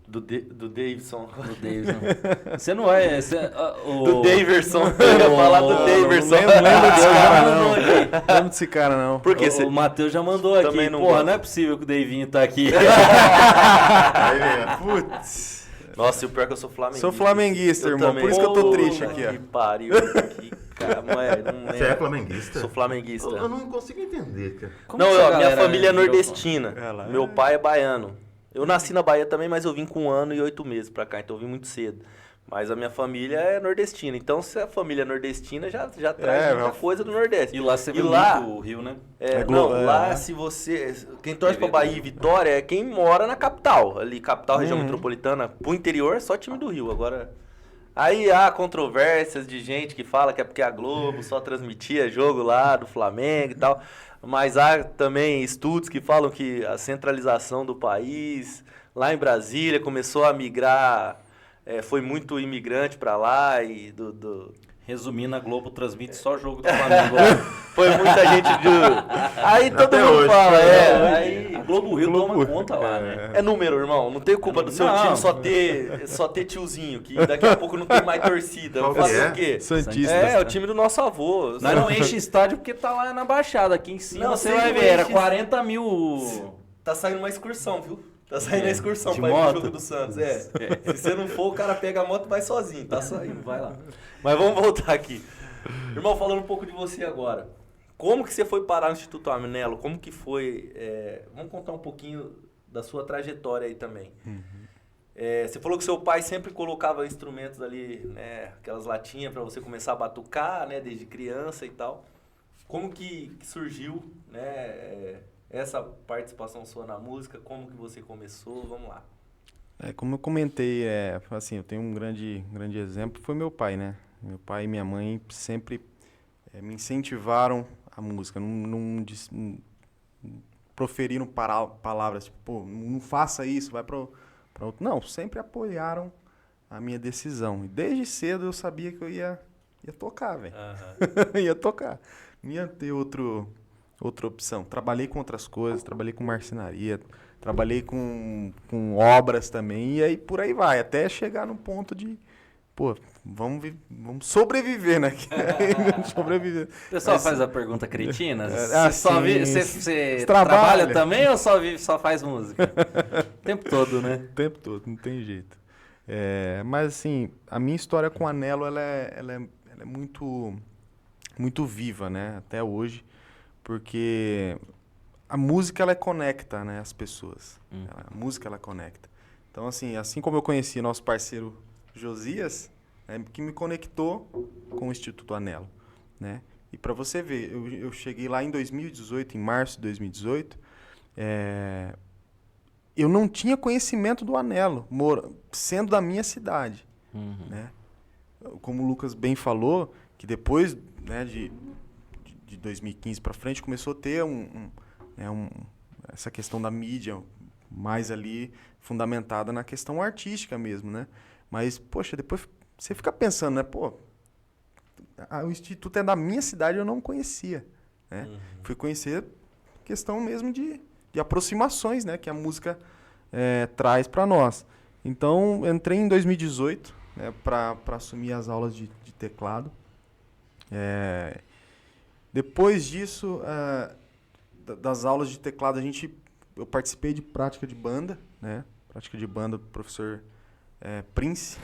Davidson. Do Davidson. Você não é... Do Daverson. Eu ia falar do Daverson. Lembro desse cara, não. mandou aqui. Lembro desse cara, não. Por quê? O Matheus já mandou aqui. Também não Porra, gosta. não é possível que o Davinho tá aqui. Aí, né? Putz. Nossa, e o pior é que eu sou flamenguista. Sou flamenguista, irmão. também. Por isso que eu tô Puta triste aqui, ó. Que pariu. Que cara, não Você é flamenguista? Sou flamenguista. Eu não consigo entender, cara. Como Não, que essa minha galera família é virou nordestina. Ela é. Meu pai é baiano. Eu nasci na Bahia também, mas eu vim com 1 ano e 8 meses pra cá, então eu vim muito cedo. Mas a minha família é nordestina. Então, se a família é nordestina, já traz muita coisa do Nordeste. E lá você vê lá- muito o Rio, né? Lá, se você... Quem torce pra Bahia e Vitória é quem mora na capital. Ali, capital, região metropolitana. Pro interior, é só time do Rio. Agora... Aí há controvérsias de gente que fala que é porque a Globo só transmitia jogo lá do Flamengo e tal. Mas há também estudos que falam que a centralização do país, lá em Brasília, começou a migrar, foi muito imigrante para lá e Resumindo, a Globo transmite só jogo do Flamengo. foi muita gente de... Aí todo Até mundo hoje. fala, Aí a Globo Rio toma conta lá, né? É número, irmão. Não tem culpa do seu Não. time só ter tiozinho, que daqui a pouco não tem mais torcida. Qual Fazer que é? o quê? Santista. É o time do nosso avô. Nós não enche estádio porque tá lá na Baixada. Aqui em cima Não, você sempre vai ver, não era enche 40 mil. Tá saindo uma excursão, viu? Tá saindo a excursão De pra ir pro moto? jogo do Santos. Se você não for, o cara pega a moto e vai sozinho. Tá saindo, vai lá. Mas vamos voltar aqui. Irmão, falando um pouco de você agora. Como que você foi parar no Instituto Anelo? Como que foi... Vamos contar um pouquinho da sua trajetória aí também. Você falou que seu pai sempre colocava instrumentos ali, né? Aquelas latinhas para você começar a batucar, né? Desde criança e tal. Como que surgiu, né? Essa participação sua na música? Como que você começou? Vamos lá. Como eu comentei, assim, eu tenho um grande exemplo, foi meu pai, né? Meu pai e minha mãe sempre me incentivaram a música, não proferiram palavras tipo, pô, não faça isso, vai para outro. Não, sempre apoiaram a minha decisão. E desde cedo eu sabia que eu ia tocar, velho. Ia tocar. Não ia ter outra opção. Trabalhei com outras coisas, trabalhei com marcenaria, trabalhei com obras também, e aí por aí vai, até chegar no ponto de, pô, vamos sobreviver, né? Sobreviver. O pessoal faz a pergunta cretina. sim. Você Trabalha. trabalha também ou só faz música? O tempo todo, né? O tempo todo, não tem jeito. Mas assim, a minha história com o Anelo, ela é muito, muito viva, né? Até hoje, porque a música, ela conecta, né, as pessoas. A música, ela conecta. Então, assim como eu conheci nosso parceiro Josias, que me conectou com o Instituto Anelo, né? E para você ver, eu cheguei lá em 2018, em março de 2018, eu não tinha conhecimento do Anelo, sendo da minha cidade, né? Como o Lucas bem falou, que depois, né, de 2015 para frente começou a ter essa questão da mídia mais ali fundamentada na questão artística mesmo, né? Mas, poxa, depois você fica pensando, né? Pô, o Instituto é da minha cidade, eu não conhecia, né? Fui conhecer questão mesmo de aproximações, né? Que a música traz para nós. Então, entrei em 2018, né, para assumir as aulas de teclado. Depois disso, das aulas de teclado, eu participei de prática de banda, né? Prática de banda do professor Prince,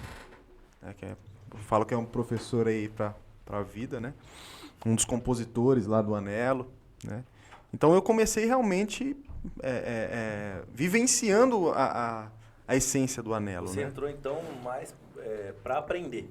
né, eu falo que é um professor aí para a vida, né? Um dos compositores lá do Anelo, né? Então eu comecei realmente vivenciando a essência do Anelo. Você né? entrou então mais para aprender?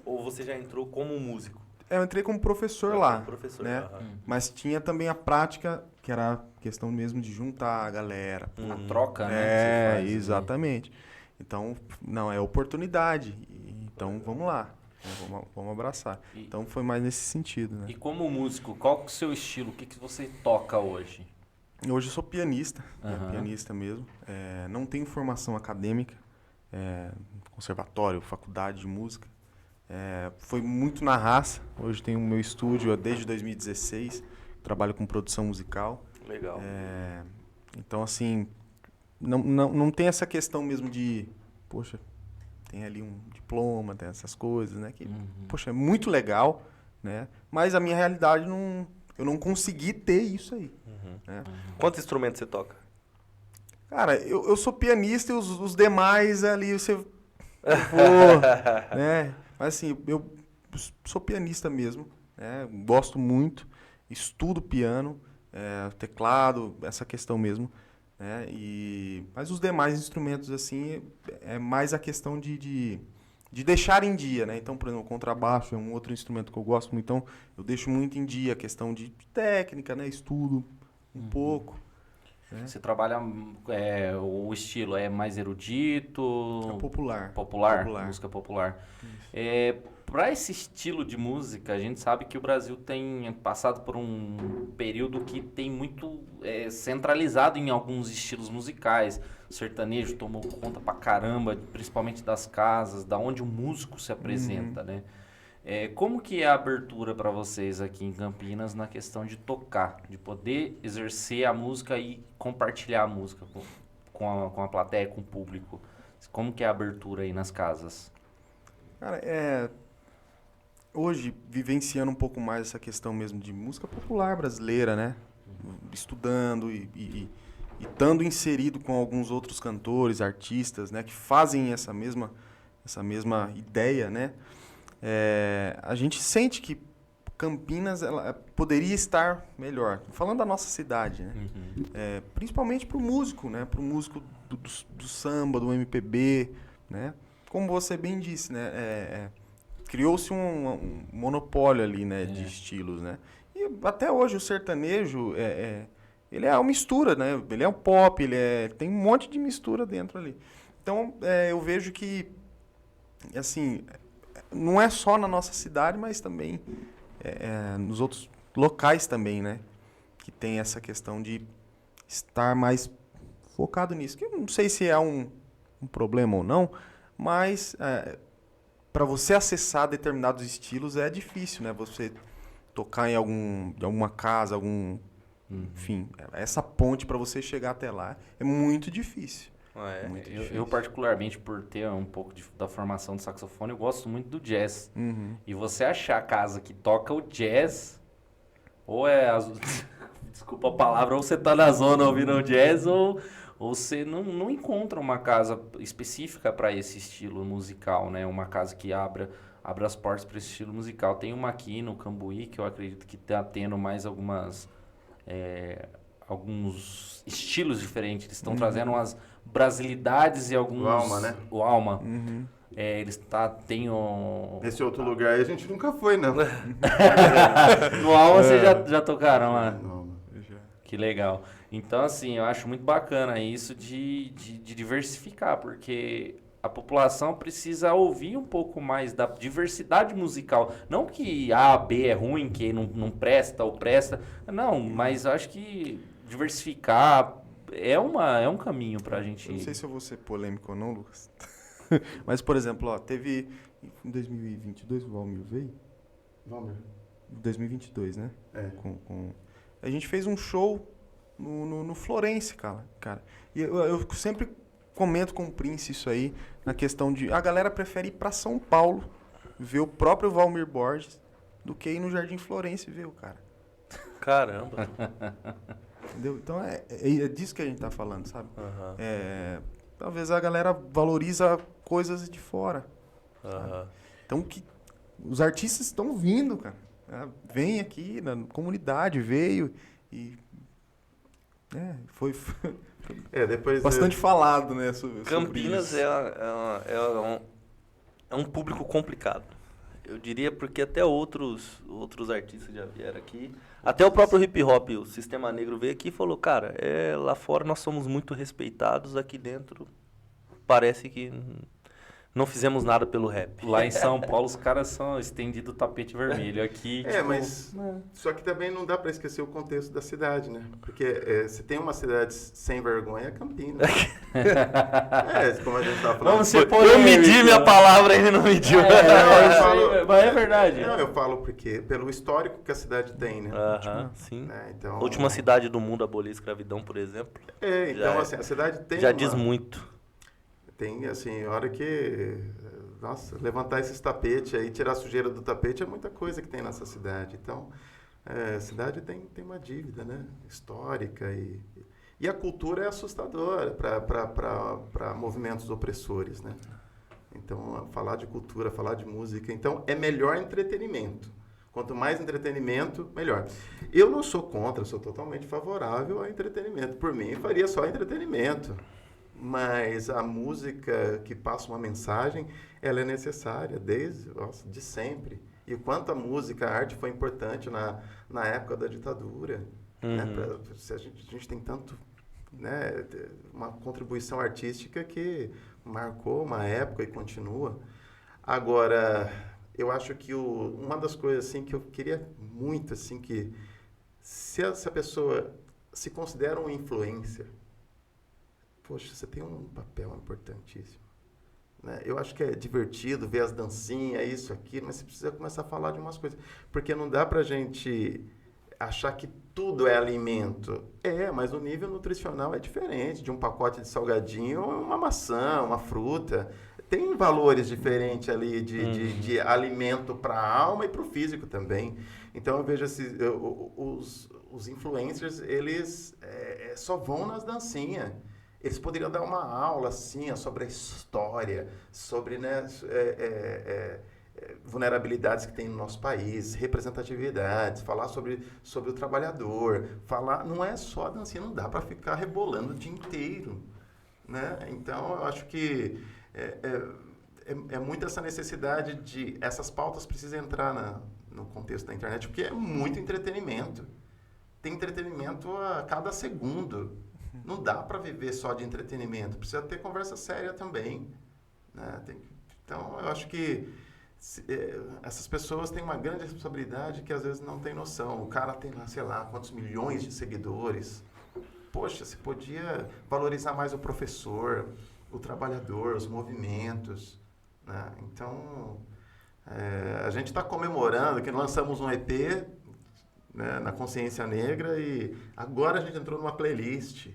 Ou você já entrou como músico? Eu entrei como professor Já lá, como professor, né? aham. Mas tinha também a prática, que era a questão mesmo de juntar a galera. A troca, né? que você faz, né? Exatamente. Então, não, é oportunidade. Então, vamos lá. Né? Vamos abraçar. E- Então, foi mais nesse sentido, né? E como músico, qual que é o seu estilo? O que, que você toca hoje? Hoje eu sou pianista, Aham. pianista mesmo. Não tenho formação acadêmica, conservatório, faculdade de música. Foi muito na raça. Hoje tenho o meu estúdio desde 2016. Trabalho com produção musical. Legal. Então, assim, não tem essa questão mesmo de... Poxa, tem ali um diploma, tem essas coisas, né? Que, poxa, é muito legal, né? Mas a minha realidade, eu não consegui ter isso aí. Né? Quantos instrumentos você toca? Cara, eu sou pianista e os demais ali você... né? Mas assim, eu sou pianista mesmo, né? Gosto muito, estudo piano, teclado, essa questão mesmo, né? Mas os demais instrumentos, assim, é mais a questão de deixar em dia, né? Então, por exemplo, o contrabaixo é um outro instrumento que eu gosto muito, então eu deixo muito em dia a questão de técnica, né? Estudo um pouco. Você trabalha, o estilo é mais erudito? Popular. Popular. Música popular. Para esse estilo de música, a gente sabe que o Brasil tem passado por um período que tem muito centralizado em alguns estilos musicais. O sertanejo tomou conta pra caramba, principalmente das casas, da onde o músico se apresenta, né? Como que é a abertura para vocês aqui em Campinas na questão de tocar, de poder exercer a música e compartilhar a música com a plateia, com o público? Como que é a abertura aí nas casas? Cara, hoje, vivenciando um pouco mais essa questão mesmo de música popular brasileira, né? Estudando e estando inserido com alguns outros cantores, artistas, né? Que fazem essa mesma ideia, né? A gente sente que Campinas ela poderia estar melhor. Falando da nossa cidade, né? Principalmente para o músico, né? Para o músico do samba, do MPB, né? Como você bem disse, né? Criou-se um monopólio ali, né? De estilos, né? E até hoje o sertanejo ele é uma mistura, né? Ele é um pop, tem um monte de mistura dentro ali. Então eu vejo que assim não é só na nossa cidade, mas também nos outros locais também, né? Que tem essa questão de estar mais focado nisso. Que eu não sei se é um problema ou não, mas para você acessar determinados estilos é difícil, né? Você tocar em alguma casa, enfim, essa ponte para você chegar até lá é muito difícil. Muito difícil. Eu particularmente, por ter um pouco da formação do saxofone, eu gosto muito do jazz. E você achar a casa que toca o jazz, ou desculpa a palavra, ou você tá na zona ouvindo o jazz, ou você não encontra uma casa específica para esse estilo musical, né? Uma casa que abra as portas para esse estilo musical. Tem uma aqui no Cambuí, que eu acredito que está tendo mais alguns estilos diferentes. Eles estão trazendo umas brasilidades e alguns... O Alma, né? O Alma. Tem Esse outro lugar aí a gente nunca foi, não. No Alma vocês já tocaram lá? Não. Que legal. Então, assim, eu acho muito bacana isso de diversificar, porque a população precisa ouvir um pouco mais da diversidade musical. Não que A, B é ruim, que não presta ou presta. Não, mas eu acho que diversificar é um caminho pra gente... Eu não sei se eu vou ser polêmico ou não, Lucas. Mas, por exemplo, teve em 2022 o Valmir veio. Vamos ver. 2022, né? É. A gente fez um show no Florence, cara. E eu sempre comento com o Prince isso aí, na questão de... A galera prefere ir pra São Paulo ver o próprio Valmir Borges do que ir no Jardim Florence ver o cara. Caramba. Entendeu? Então é disso que a gente tá falando, sabe? Aham. Talvez a galera valoriza coisas de fora. Aham. Então os artistas estão vindo, cara. Vem aqui na comunidade, veio e... foi Depois bastante falado, né? Sobre Campinas isso. é um público complicado. Eu diria porque até outros artistas já vieram aqui. Até o próprio hip hop, o Sistema Negro veio aqui e falou, cara, lá fora nós somos muito respeitados, aqui dentro parece que não fizemos nada pelo rap. Lá em São Paulo os caras são estendido o tapete vermelho. Aqui, mas só que também não dá para esquecer o contexto da cidade, né? Porque se tem uma cidade sem vergonha, é Campinas. Como a gente estava falando. Vamos ser Eu medi minha palavra, ele não mediu. Mas é verdade. Não, eu falo porque pelo histórico que a cidade tem, né? Aham, sim. Né? Então, A última cidade do mundo a abolir a escravidão, por exemplo. Então, assim, a cidade tem Já diz muito. Tem, assim, hora que... Nossa, levantar esses tapetes aí, tirar a sujeira do tapete é muita coisa que tem nessa cidade. Então, a cidade tem uma dívida, né? Histórica e a cultura é assustadora para movimentos opressores, né? Então, falar de cultura, falar de música... Então, é melhor entretenimento. Quanto mais entretenimento, melhor. Eu não sou contra, sou totalmente favorável ao entretenimento. Por mim, faria só entretenimento. Mas a música que passa uma mensagem, ela é necessária de sempre. E o quanto a música, a arte foi importante na época da ditadura. Né? A gente tem tanto, né, uma contribuição artística que marcou uma época e continua. Agora, eu acho que uma das coisas assim, que eu queria muito, assim, que se essa pessoa se considera um influencer, poxa, você tem um papel importantíssimo. Né? Eu acho que é divertido ver as dancinhas, isso, aquilo, mas você precisa começar a falar de umas coisas. Porque não dá pra gente achar que tudo é alimento. Mas o nível nutricional é diferente de um pacote de salgadinho ou uma maçã, uma fruta. Tem valores diferentes ali de alimento para a alma e para o físico também. Então eu vejo os influencers, eles só vão nas dancinhas. Eles poderiam dar uma aula assim, sobre a história, sobre, né, vulnerabilidades que tem no nosso país, representatividades, falar sobre o trabalhador, não é só a dancinha, não dá para ficar rebolando o dia inteiro, né? Então eu acho que é muito essa necessidade de essas pautas precisam entrar no contexto da internet, porque é muito entretenimento. Tem entretenimento a cada segundo. Não dá para viver só de entretenimento, precisa ter conversa séria também. Né? Então, eu acho que essas pessoas têm uma grande responsabilidade que às vezes não tem noção. O cara tem lá, sei lá, quantos milhões de seguidores. Poxa, você podia valorizar mais o professor, o trabalhador, os movimentos. Né? Então, a gente está comemorando que lançamos um EP, né, na Consciência Negra, e agora a gente entrou numa playlist.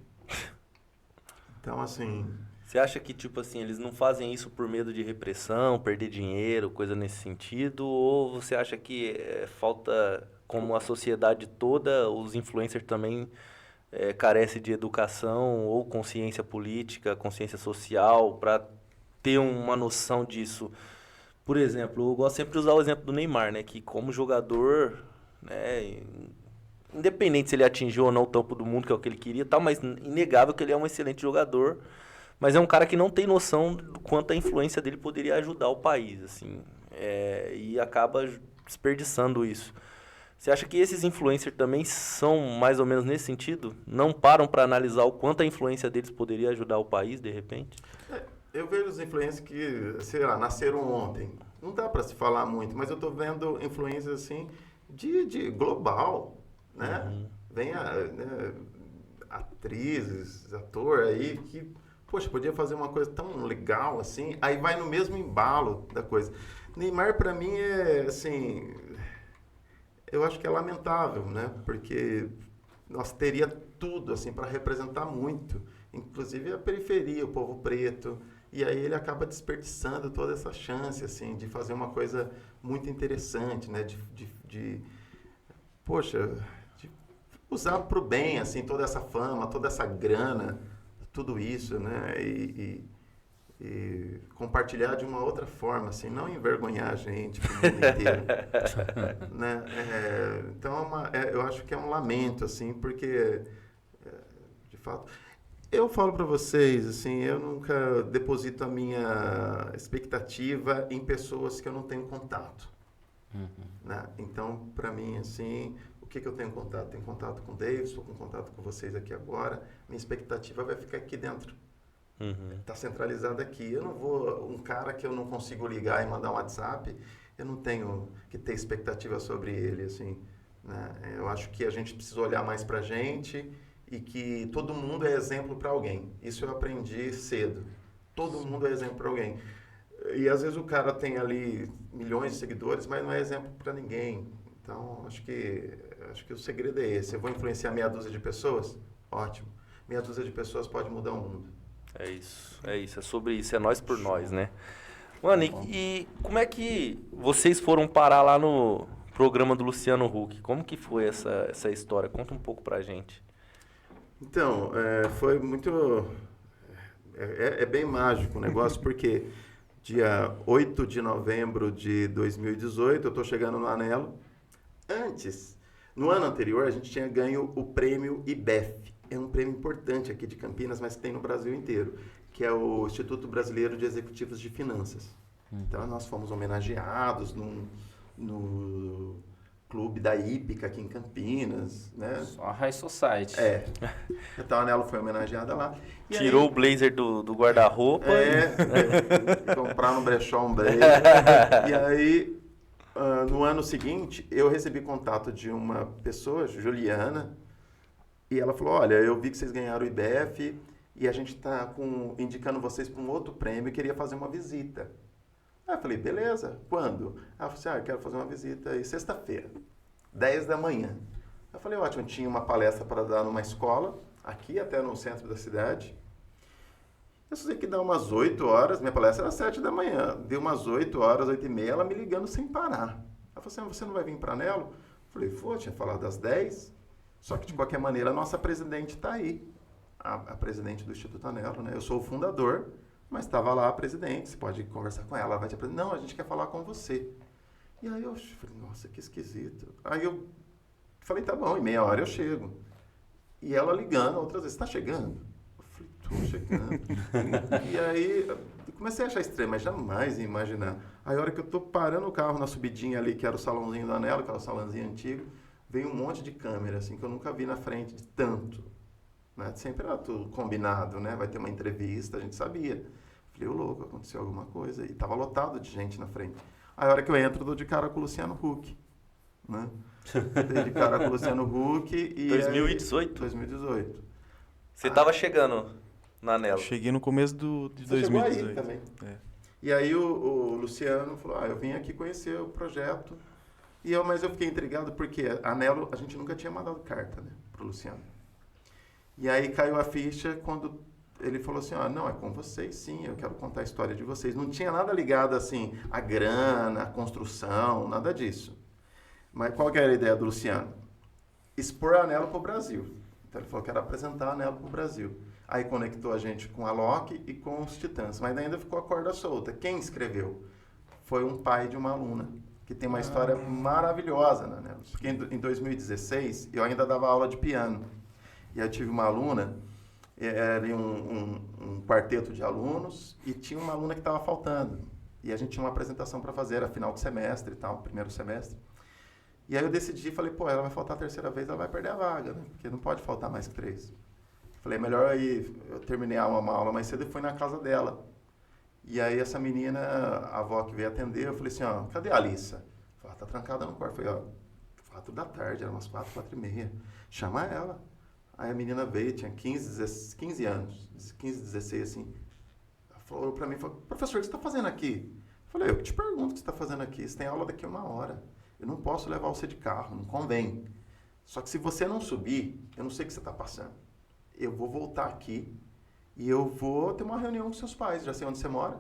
Então, assim... Você acha que, tipo assim, eles não fazem isso por medo de repressão, perder dinheiro, coisa nesse sentido? Ou você acha que falta, como a sociedade toda, os influencers também carecem de educação ou consciência política, consciência social, para ter uma noção disso? Por exemplo, eu gosto sempre de usar o exemplo do Neymar, né? Que como jogador... né, independente se ele atingiu ou não o topo do mundo, que é o que ele queria, tal, mas inegável que ele é um excelente jogador, mas é um cara que não tem noção do quanto a influência dele poderia ajudar o país, assim, e acaba desperdiçando isso. Você acha que esses influencers também são mais ou menos nesse sentido? Não param para analisar o quanto a influência deles poderia ajudar o país, de repente? Eu vejo os influencers que, sei lá, nasceram ontem. Não dá para se falar muito, mas eu estou vendo influências assim de global, né? Vem atrizes, ator aí que, poxa, podia fazer uma coisa tão legal assim, aí vai no mesmo embalo da coisa. Neymar, para mim, é assim, eu acho que é lamentável, né? Porque nós teria tudo assim para representar muito, inclusive a periferia, o povo preto, e aí ele acaba desperdiçando toda essa chance assim de fazer uma coisa muito interessante, né? Poxa, de usar para o bem assim toda essa fama, toda essa grana, tudo isso, né? E compartilhar de uma outra forma, assim, não envergonhar a gente pro mundo inteiro, né? Então, eu acho que é um lamento, assim, porque, de fato, eu falo para vocês, assim, eu nunca deposito a minha expectativa em pessoas que eu não tenho contato, né? Então, para mim, assim, o que eu tenho contato? Tenho contato com o Davis, estou com contato com vocês aqui agora, minha expectativa vai ficar aqui dentro. Está centralizado aqui. Eu não vou... Um cara que eu não consigo ligar e mandar um WhatsApp, eu não tenho que ter expectativa sobre ele, assim, né? Eu acho que a gente precisa olhar mais para a gente e que todo mundo é exemplo para alguém. Isso eu aprendi cedo. Todo mundo é exemplo para alguém. E às vezes o cara tem ali milhões de seguidores, mas não é exemplo para ninguém. Então, acho que o segredo é esse. Eu vou influenciar meia dúzia de pessoas? Ótimo. Meia dúzia de pessoas pode mudar o mundo. É isso, é sobre isso, é nós por nós, né? Mano, e como é que vocês foram parar lá no programa do Luciano Huck? Como que foi essa história? Conta um pouco pra gente. Então, foi muito... É bem mágico o negócio, porque dia 8 de novembro de 2018, eu estou chegando no Anelo. Antes, no ano anterior, a gente tinha ganho o prêmio IBEF. É um prêmio importante aqui de Campinas, mas que tem no Brasil inteiro, que é o Instituto Brasileiro de Executivos de Finanças. Então, nós fomos homenageados no clube da Hípica aqui em Campinas, né? Só a High Society. Então, a Anelo foi homenageada lá. E Tirou aí, o blazer do guarda-roupa. comprar no brechó um blazer. E aí, no ano seguinte, eu recebi contato de uma pessoa, Juliana, e ela falou, olha, eu vi que vocês ganharam o IBEF e a gente está indicando vocês para um outro prêmio e queria fazer uma visita. Aí eu falei, beleza, quando? Ela falou assim, eu quero fazer uma visita aí sexta-feira, 10 da manhã. Eu falei, ótimo, tinha uma palestra para dar numa escola, aqui até no centro da cidade. Eu sei que dá umas 8 horas, minha palestra era 7 da manhã, deu umas 8 horas, 8h30, ela me ligando sem parar. Ela falou assim, você não vai vir para Anelo? Eu falei, tinha falado das 10. Só que, de qualquer maneira, a nossa presidente está aí, a presidente do Instituto Anelo, né? Eu sou o fundador, mas estava lá a presidente, você pode conversar com ela, ela vai te apresentar. Não, a gente quer falar com você. E aí eu falei, nossa, que esquisito. Aí eu falei, tá bom, em meia hora eu chego. E ela ligando outras vezes, está chegando? Eu falei, estou chegando. E aí eu comecei a achar estranho, mas jamais ia imaginar. Aí a hora que eu estou parando o carro na subidinha ali, que era o salãozinho do Anelo, que era o salãozinho antigo, veio um monte de câmera, assim, que eu nunca vi na frente de tanto. Né? Sempre era tudo combinado, né? Vai ter uma entrevista, a gente sabia. Falei, ô louco, aconteceu alguma coisa. E tava lotado de gente na frente. Aí a hora que eu entro, dou de cara com o Luciano Huck. Né? Dei de cara com o Luciano Huck e... 2018? 2018. Você tava chegando na Anelo? Cheguei no começo de Você chegou 2018. aí também. É. E aí o Luciano falou, eu vim aqui conhecer o projeto. Mas eu fiquei intrigado porque a Anelo, a gente nunca tinha mandado carta, né, pro Luciano. E aí caiu a ficha quando ele falou assim, não, é com vocês sim, eu quero contar a história de vocês. Não tinha nada ligado assim, a grana, a construção, nada disso. Mas qual que era a ideia do Luciano? Expor a Anelo pro Brasil. Então ele falou que era apresentar a Anelo pro Brasil. Aí conectou a gente com a Loki e com os Titãs, mas ainda ficou a corda solta. Quem escreveu? Foi um pai de uma aluna, que tem uma história maravilhosa, né? Porque em 2016, eu ainda dava aula de piano. E aí eu tive uma aluna, era um quarteto de alunos, e tinha uma aluna que estava faltando. E a gente tinha uma apresentação para fazer, era final de semestre e tal, primeiro semestre. E aí eu decidi, falei, ela vai faltar a terceira vez, ela vai perder a vaga, né? Porque não pode faltar mais que 3. Falei, melhor aí, eu terminei uma aula mais cedo e fui na casa dela. E aí essa menina, a avó que veio atender, eu falei assim, cadê a Alissa? Ela tá trancada no quarto. Eu falei, 4 da tarde, era umas 4h30. Chama ela. Aí a menina veio, tinha 15 anos, 15, 16, assim. Ela falou pra mim, professor, o que você tá fazendo aqui? Eu falei, eu te pergunto o que você tá fazendo aqui, você tem aula daqui a 1 hora. eu não posso levar você de carro, não convém. Só que se você não subir, eu não sei o que você está passando. Eu vou voltar aqui e eu vou ter uma reunião com seus pais, já sei onde você mora.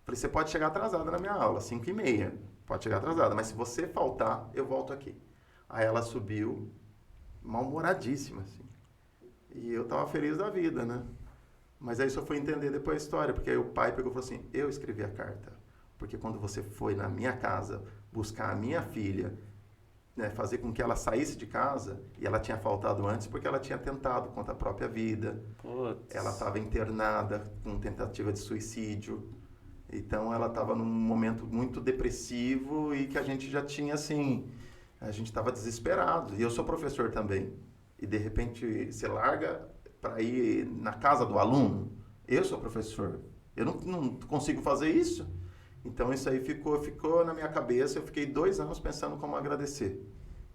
Falei, você pode chegar atrasada na minha aula, 5h30, pode chegar atrasada, mas se você faltar, eu volto aqui. Aí ela subiu, mal-humoradíssima, assim. E eu tava feliz da vida, né? Mas aí só fui entender depois a história, porque aí o pai pegou e falou assim, eu escrevi a carta, porque quando você foi na minha casa buscar a minha filha, né, fazer com que ela saísse de casa, e ela tinha faltado antes porque ela tinha tentado contra a própria vida. Putz. Ela estava internada com tentativa de suicídio. Então ela estava num momento muito depressivo e que a gente já tinha assim, a gente estava desesperado. E eu sou professor também. E de repente você larga para ir na casa do aluno. Eu sou professor. Eu não consigo fazer isso. Então isso aí ficou na minha cabeça. Eu fiquei 2 anos pensando como agradecer.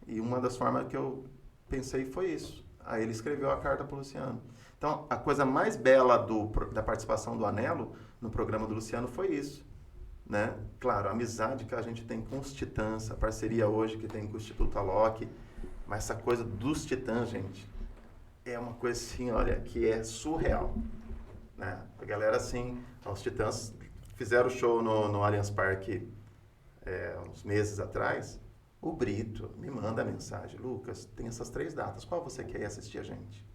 E uma das formas que eu pensei foi isso. Aí ele escreveu a carta para o Luciano. Então a coisa mais bela da participação do Anelo no programa do Luciano foi isso. Né? Claro, a amizade que a gente tem com os Titãs, a parceria hoje que tem com o Instituto Alok. Mas essa coisa dos Titãs, gente, é uma coisa assim, olha, que é surreal. Né? A galera assim, os Titãs fizeram show no Allianz Parque uns meses atrás. O Brito me manda a mensagem, Lucas, tem essas 3 datas, qual você quer ir assistir a gente?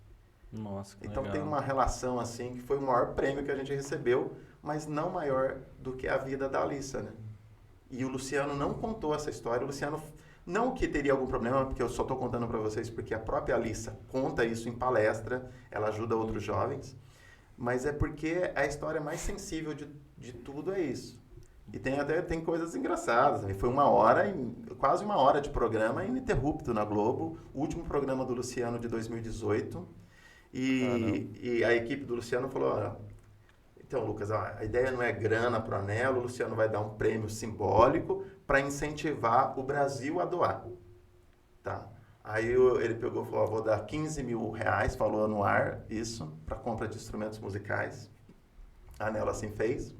Nossa, que Então legal. tem uma relação assim, que foi o maior prêmio que a gente recebeu, mas não maior do que a vida da Alissa, né? E o Luciano não contou essa história, o Luciano, não que teria algum problema, porque eu só estou contando para vocês, porque a própria Alissa conta isso em palestra, ela ajuda outros jovens, mas é porque a história mais sensível de tudo é isso. E tem coisas engraçadas, né? Foi quase uma hora de programa ininterrupto na Globo, o último programa do Luciano de 2018, e a equipe do Luciano falou, olha, então Lucas, a ideia não é grana para o Anelo, o Luciano vai dar um prêmio simbólico para incentivar o Brasil a doar. Tá? Aí ele pegou e falou, vou dar 15 mil reais, falou no ar isso, para compra de instrumentos musicais. A Anelo assim fez.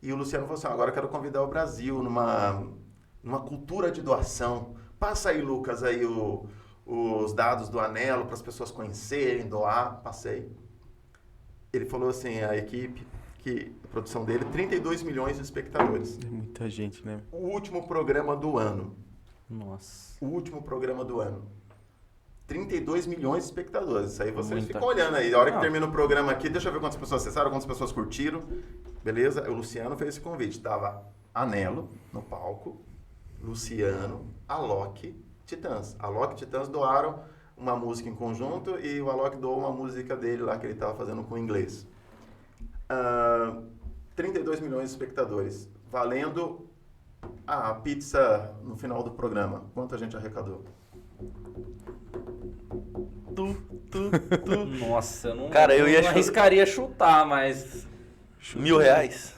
E o Luciano falou assim, agora eu quero convidar o Brasil numa cultura de doação. Passa aí, Lucas, aí os dados do Anelo para as pessoas conhecerem, doar. Passei. Ele falou assim, a equipe, que a produção dele, 32 milhões de espectadores. É muita gente, né? O último programa do ano. Nossa. O último programa do ano. 32 milhões de espectadores. Isso aí vocês Muita. ficam olhando aí. A hora que Não. termina o programa aqui, deixa eu ver quantas pessoas acessaram, quantas pessoas curtiram. Beleza? O Luciano fez esse convite. Tava Anelo no palco, Luciano, Alok, Titãs. Alok e Titãs doaram uma música em conjunto e o Alok doou uma música dele lá que ele estava fazendo com inglês. 32 milhões de espectadores, valendo a pizza no final do programa. Quanto a gente arrecadou? Nossa, eu não, Cara, eu ia não arriscaria chutar, mas... R$1.000?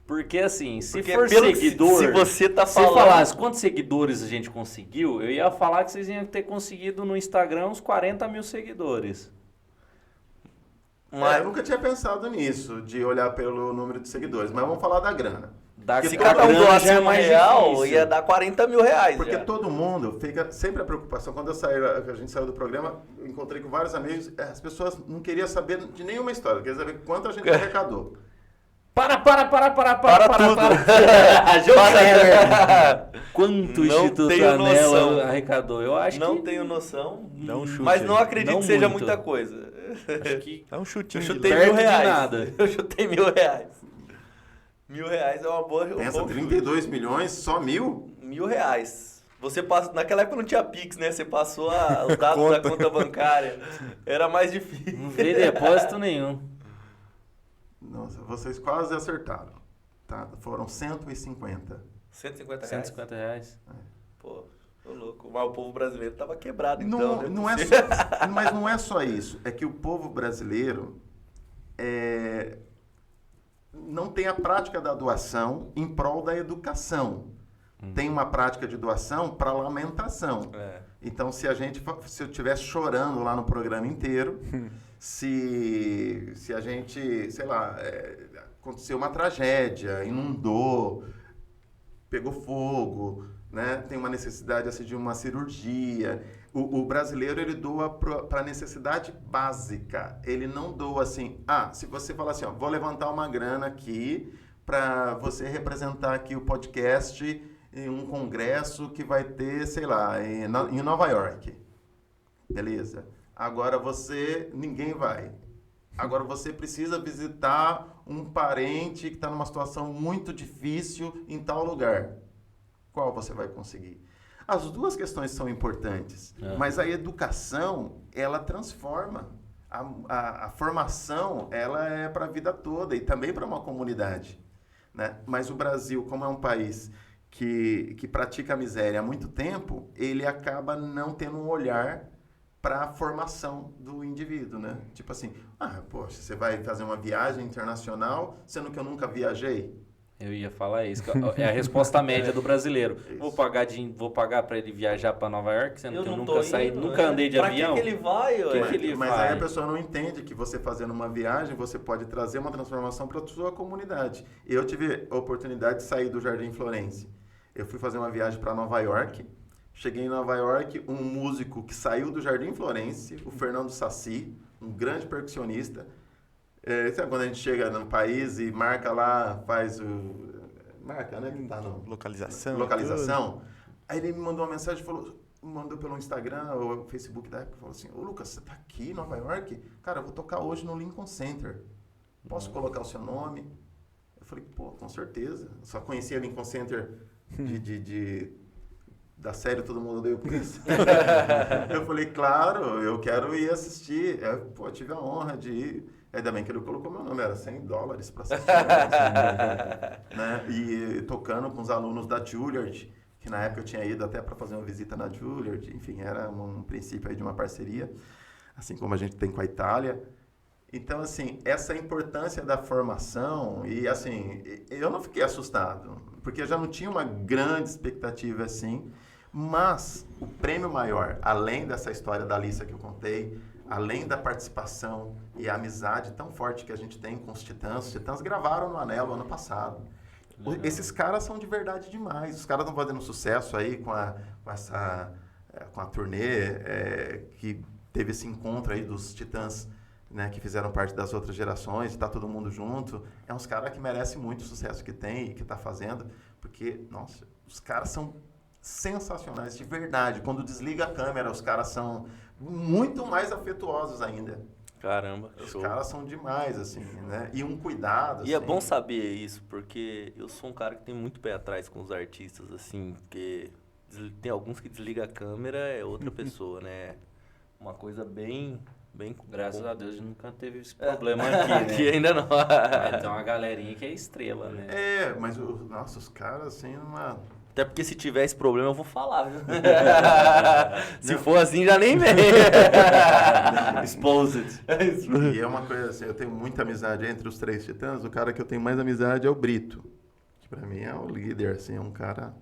Porque assim, se Porque for pelo que seguidor... se você tá se falando... falasse quantos seguidores a gente conseguiu, eu ia falar que vocês iam ter conseguido no Instagram uns 40 mil seguidores. Eu nunca tinha pensado nisso, de olhar pelo número de seguidores, mas vamos falar da grana. Se Porque cada um grana doasse já é R$1 mais real, difícil. ia dar R$40 mil. Porque já. todo mundo fica sempre a preocupação. Quando a gente saiu do programa, eu encontrei com vários amigos, as pessoas não queriam saber de nenhuma história, queriam saber quanto a gente arrecadou. Para tudo. Quanto o Não Instituto tenho Anelo noção. arrecadou? Eu acho Não que... tenho noção, Dá um chute mas aí. não acredito Não que seja muito. muita coisa. Acho que... Dá um Eu chutinho. chutei Perto de R$1.000. nada. Eu chutei R$1.000. R$1.000 é uma boa... Pensa, um bom 32 milhões, só 1.000? chute. R$1.000. Você passa... Naquela época não tinha Pix, né? Você passou os dados da conta bancária. Era mais difícil. Não veio depósito nenhum. Nossa, vocês quase acertaram. Tá? Foram 150. R$150. 150 reais. Pô, tô louco. Mas o povo brasileiro tava quebrado, então. Não, né? não é só, mas não é só isso. É que o povo brasileiro não tem a prática da doação em prol da educação. Tem uma prática de doação para lamentação. É. Então, se eu estivesse chorando lá no programa inteiro, se a gente, sei lá, aconteceu uma tragédia, inundou, pegou fogo, né, tem uma necessidade assim, de uma cirurgia. O brasileiro, ele doa para necessidade básica. Ele não doa assim, se você falar assim, ó, vou levantar uma grana aqui para você representar aqui o podcast em um congresso que vai ter, sei lá, em Nova York. Beleza. Agora ninguém vai. Agora você precisa visitar um parente que está numa situação muito difícil em tal lugar. Qual você vai conseguir? As duas questões são importantes, mas a educação, ela transforma. A formação, ela é para a vida toda e também para uma comunidade, né? Mas o Brasil, como é um país que pratica a miséria há muito tempo, ele acaba não tendo um olhar para a formação do indivíduo, né? Tipo assim, poxa, você vai fazer uma viagem internacional, sendo que eu nunca viajei? Eu ia falar isso, é a resposta média do brasileiro. Vou pagar para ele viajar para Nova York, sendo que eu nunca saí, nunca andei de avião. Pra que ele vai? Mas aí a pessoa não entende que você fazendo uma viagem, você pode trazer uma transformação para a sua comunidade. Eu tive a oportunidade de sair do Jardim Florence. Eu fui fazer uma viagem para Nova York. Cheguei em Nova York, um músico que saiu do Jardim Florence, o Fernando Saci, um grande percussionista. Sabe quando a gente chega no país e marca lá, faz o... Marca, né? Que tá no... Localização. Aí ele me mandou uma mensagem, mandou pelo Instagram ou Facebook da época, falou assim, ô Lucas, você tá aqui em Nova York? Cara, eu vou tocar hoje no Lincoln Center. Posso colocar o seu nome? Eu falei, pô, com certeza. Eu só conhecia Lincoln Center da série Todo Mundo Odeia o Chris. Eu falei, claro, eu quero ir assistir. Eu tive a honra de ir. Ainda bem que ele colocou meu nome, era $100 para assistir. Né? E tocando com os alunos da Juilliard, que na época eu tinha ido até para fazer uma visita na Juilliard. Enfim, era um princípio aí de uma parceria, assim como a gente tem com a Itália. Então, assim, essa importância da formação, e assim, eu não fiquei assustado, porque eu já não tinha uma grande expectativa assim, mas o prêmio maior, além dessa história da Alissa que eu contei, além da participação e a amizade tão forte que a gente tem com os Titãs gravaram no Anelo ano passado. Esses caras são de verdade demais. Os caras estão fazendo sucesso aí com a turnê que teve esse encontro aí dos Titãs, né, que fizeram parte das outras gerações, está todo mundo junto. É uns caras que merecem muito o sucesso que tem e que está fazendo, porque, nossa, os caras são sensacionais, de verdade. Quando desliga a câmera, os caras são muito mais afetuosos ainda. Caramba, Os show. caras são demais, assim, né? E um cuidado, E é assim. bom saber isso, porque eu sou um cara que tem muito pé atrás com os artistas, assim, porque tem alguns que desligam a câmera, é outra pessoa, né? Uma coisa bem Graças a Deus nunca teve esse problema aqui, né? Aqui ainda não. Mas tem uma galerinha que é estrela, né? Mas, nossa, os caras, assim, uma... Até porque se tiver esse problema eu vou falar, viu? Se for assim, já nem vem. Exposed. E é uma coisa assim, eu tenho muita amizade entre os 3 Titãs, o cara que eu tenho mais amizade é o Brito, que pra mim é o líder, assim, é um cara...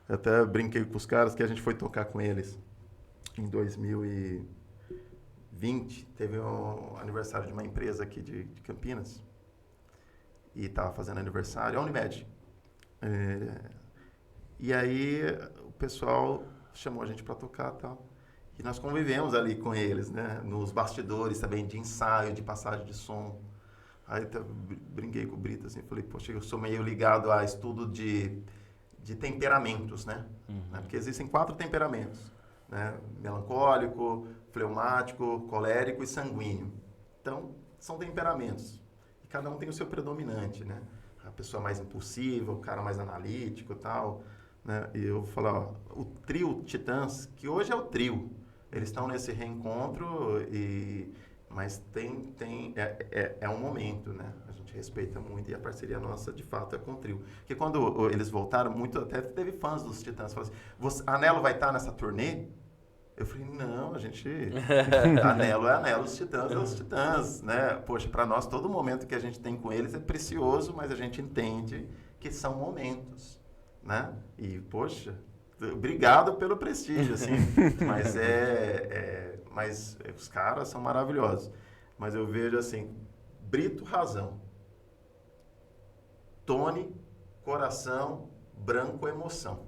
Eu até brinquei com os caras que a gente foi tocar com eles em 2020, teve um aniversário de uma empresa aqui de Campinas, e tava fazendo aniversário, a Unimed. E aí o pessoal chamou a gente para tocar e tal. E nós convivemos ali com eles, né? Nos bastidores também, de ensaio, de passagem de som. Aí brinquei com o Brito, assim, falei, poxa, eu sou meio ligado a estudo de temperamentos, né? Porque existem 4 temperamentos, né? Melancólico, fleumático, colérico e sanguíneo. Então, são temperamentos. E cada um tem o seu predominante, né? A pessoa mais impulsiva, o cara mais analítico e tal... Né? E eu vou falar, ó, o trio Titãs, que hoje é o trio, eles estão nesse reencontro, mas é um momento, né? A gente respeita muito e a parceria nossa, de fato, é com o trio. Porque quando eles voltaram, muito até teve fãs dos Titãs, falaram assim, Anelo vai estar nessa turnê? Eu falei, não, a gente... Anelo é Anelo, os Titãs é os Titãs, né? Poxa, para nós, todo momento que a gente tem com eles é precioso, mas a gente entende que são momentos. Né? E, poxa, obrigado pelo prestígio, assim, mas os caras são maravilhosos. Mas eu vejo assim, Brito, razão. Tony, coração, Branco, emoção.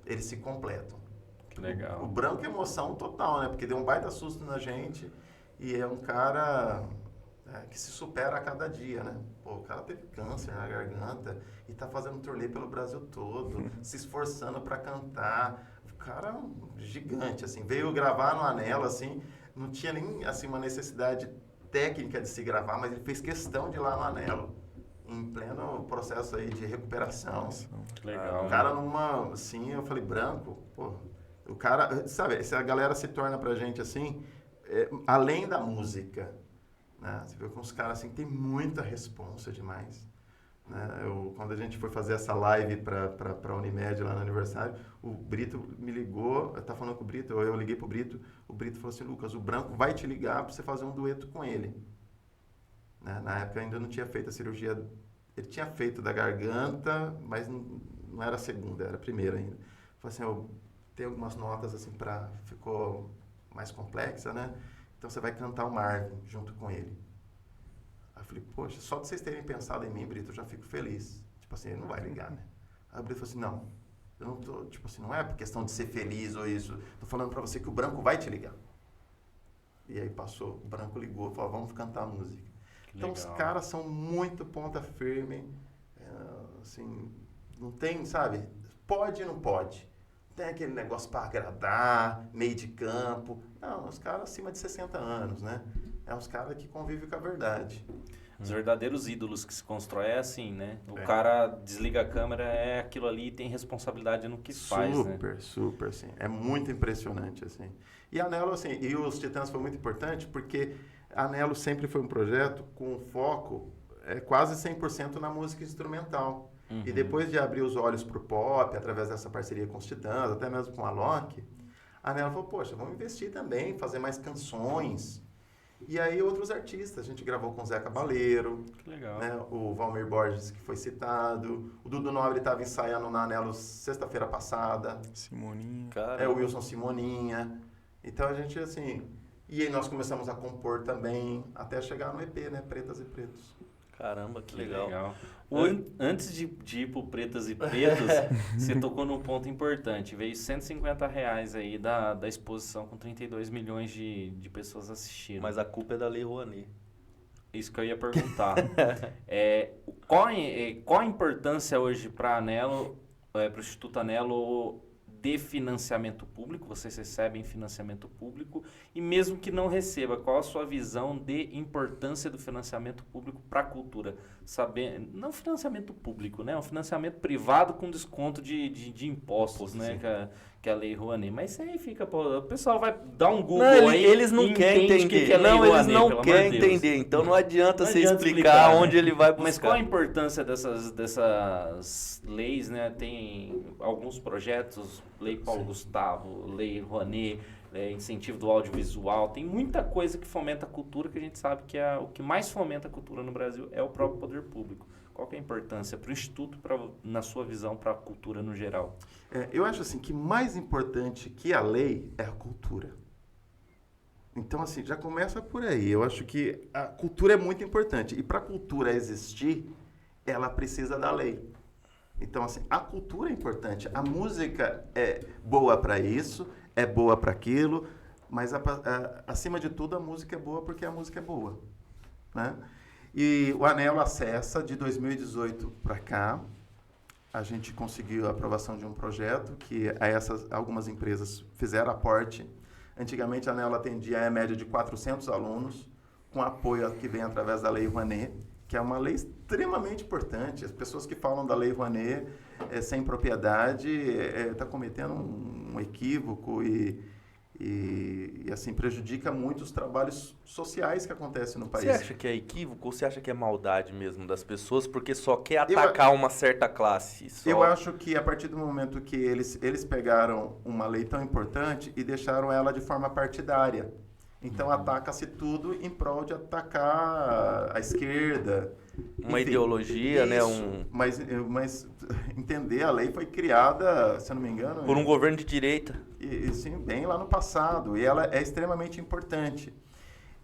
eles se completam. Que legal. O Branco é emoção total, né? Porque deu um baita susto na gente e é um cara que se supera a cada dia, né? Pô, o cara teve câncer na garganta e tá fazendo turnê pelo Brasil todo, se esforçando para cantar. O cara é um gigante, assim. Veio gravar no Anelo, assim, não tinha nem, assim, uma necessidade técnica de se gravar, mas ele fez questão de ir lá no Anelo, em pleno processo aí de recuperação. Que legal. O cara numa, assim, eu falei, Branco, pô, o cara, sabe, se a galera se torna pra gente assim, além da música, né? Você vê que uns caras assim, tem muita responsa demais, né? Quando a gente foi fazer essa live pra Unimed lá no aniversário, o Brito me ligou, eu tava falando com o Brito, eu liguei pro Brito, o Brito falou assim, Lucas, o Branco vai te ligar pra você fazer um dueto com ele. Né? Na época ainda não tinha feito a cirurgia, ele tinha feito da garganta, mas não era a segunda, era a primeira ainda. Falei assim, tem algumas notas assim ficou mais complexa, né? Então você vai cantar o Marvin junto com ele. Aí eu falei, poxa, só de vocês terem pensado em mim, Brito, eu já fico feliz. Tipo assim, ele não vai ligar, né? Aí o Brito falou assim, não, eu não tô, tipo assim, não é por questão de ser feliz ou isso, tô falando pra você que o Branco vai te ligar. E aí passou, o Branco ligou, falou, vamos cantar a música. Então os caras são muito ponta firme, assim, não tem, sabe, pode e não pode. Tem aquele negócio para agradar, meio de campo. Não, os caras acima de 60 anos, né? É uns caras que convivem com a verdade. Os verdadeiros ídolos que se constrói é assim, né? O cara desliga a câmera, é aquilo ali e tem responsabilidade no que faz, né? Super, super, assim. É muito impressionante, assim. E a Anelo, assim, e os Titãs foi muito importante porque a Anelo sempre foi um projeto com foco quase 100% na música instrumental. Uhum. E depois de abrir os olhos para o pop, através dessa parceria com os Titãs, até mesmo com a Loki, a Anelo falou, poxa, vamos investir também, fazer mais canções. E aí outros artistas, a gente gravou com o Zé Cabaleiro, que legal. Né, o Valmir Borges, que foi citado, o Dudu Nobre estava ensaiando na Anelo sexta-feira passada. Simoninha. Cara, O Wilson Simoninha. Então a gente, assim... E aí nós começamos a compor também, até chegar no EP, né? Pretas e Pretos. caramba, que legal. Antes de ir pro Pretas e Pretos, você tocou num ponto importante. Veio R$150 aí da exposição com 32 milhões de pessoas assistindo. Mas a culpa é da Lei Rouanet. Isso que eu ia perguntar. Qual a importância hoje para a Anelo, para o Instituto Anelo de financiamento público? Vocês recebem financiamento público e mesmo que não receba, qual a sua visão de importância do financiamento público para a cultura? Não financiamento público, né? Um financiamento privado com desconto de impostos, né? Que é a Lei Rouanet. Mas isso aí fica... o pessoal vai dar um Google aí eles não querem entender. Que é Lei Rouanet, eles não pelo querem amor de Deus. entender. Então não adianta Não você adianta explicar né? onde ele vai buscar. Mas qual a importância dessas leis, né? Tem alguns projetos, Lei Paulo Gustavo, Lei Rouanet, incentivo do audiovisual, tem muita coisa que fomenta a cultura, que a gente sabe que o que mais fomenta a cultura no Brasil é o próprio poder público. Qual que é a importância para o Instituto, na sua visão, para a cultura no geral? Eu acho assim que mais importante que a lei é a cultura. Então, assim, já começa por aí. Eu acho que a cultura é muito importante. E para a cultura existir, ela precisa da lei. Então, assim, a cultura é importante. A música é boa para isso, é boa para aquilo, mas acima de tudo a música é boa porque a música é boa, né? E o Anelo acessa de 2018 para cá. A gente conseguiu a aprovação de um projeto que algumas empresas fizeram aporte. Antigamente a Anelo atendia a média de 400 alunos, com apoio que vem através da Lei Rouanet, que é uma lei extremamente importante. As pessoas que falam da Lei Rouanet sem propriedade estão cometendo um equívoco e assim, prejudica muito os trabalhos sociais que acontecem no país. Você acha que é equívoco ou você acha que é maldade mesmo das pessoas porque só quer atacar uma certa classe? Eu acho que a partir do momento que eles pegaram uma lei tão importante e deixaram ela de forma partidária. Então ataca-se tudo em prol de atacar a esquerda. Uma Enfim, ideologia, né? Mas entender, a lei foi criada, se eu não me engano... Por um governo de direita. E sim, bem lá no passado. E ela é extremamente importante.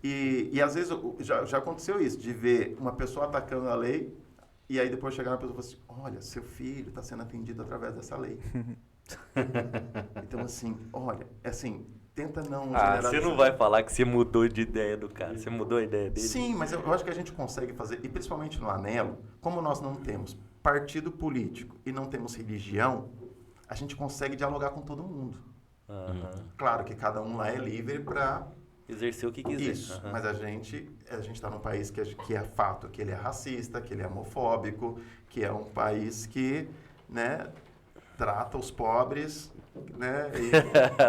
E às vezes já aconteceu isso, de ver uma pessoa atacando a lei e aí depois chegar uma pessoa e falar assim, olha, seu filho está sendo atendido através dessa lei. Então, assim, olha, assim, tenta não Você generalizar. não vai falar que você mudou de ideia do cara. Você mudou a ideia dele? Sim, mas eu acho que a gente consegue fazer, e principalmente no Anelo, como nós não temos partido político e não temos religião, a gente consegue dialogar com todo mundo. Claro que cada um lá é livre para Exercer o que quiser. isso, mas a gente está num país que é fato que ele é racista, que ele é homofóbico, que é um país que, né, trata os pobres, né,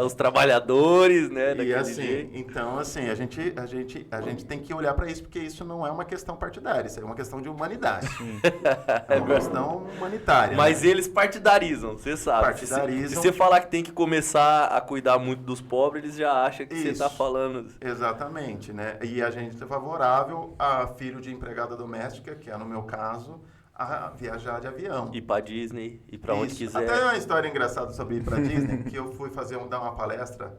Os trabalhadores, né? e daquele assim, jeito. então assim, a gente tem que olhar para isso, porque isso não é uma questão partidária, isso é uma questão de humanidade. É uma questão humanitária. Mas né? eles partidarizam, você sabe. Partidarizam. Se você falar que tem que começar a cuidar muito dos pobres, eles já acham que você Isso. tá falando. Exatamente, né? E a gente é favorável a filho de empregada doméstica, que é no meu caso, a viajar de avião. Ir pra Disney, ir pra onde Isso. quiser. Até uma história engraçada sobre ir para Disney, que eu fui dar uma palestra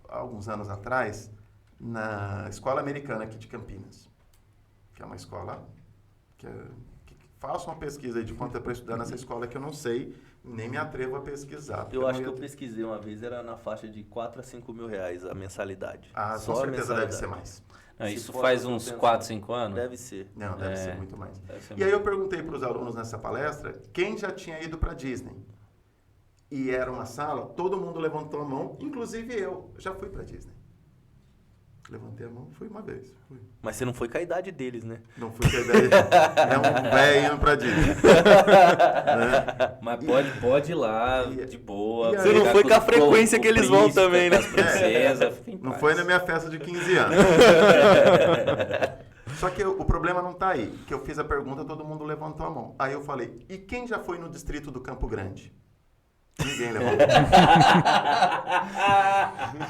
há alguns anos atrás na Escola Americana aqui de Campinas, que é uma escola que faço uma pesquisa aí de quanto é para estudar nessa escola que eu não sei, nem me atrevo a pesquisar. porque Eu acho que não eu ia- pesquisei uma vez, era na faixa de 4 a 5 mil reais a mensalidade. Ah, Só com a certeza deve mensalidade. ser mais. Não, Se isso for faz pra uns compensar. 4, 5 anos? Deve ser. Não, deve ser muito mais. Deve ser E muito. aí eu perguntei para os alunos nessa palestra quem já tinha ido para Disney. E era uma sala, todo mundo levantou a mão, inclusive eu. Já fui para Disney. Levantei a mão, fui uma vez. Fui. Mas você não foi com a idade deles, né? Não fui com a ideia. É um velho indo para Disney. Né? Mas pode ir lá, E- de boa. e aí- Você não ficar foi com a frequência o que eles vão príncipe, também, né? com as princesas, fica em Não paz. foi na minha festa de 15 anos. Só que o problema não está aí. Que eu fiz a pergunta, todo mundo levantou a mão. Aí eu falei, e quem já foi no distrito do Campo Grande? Ninguém levantou.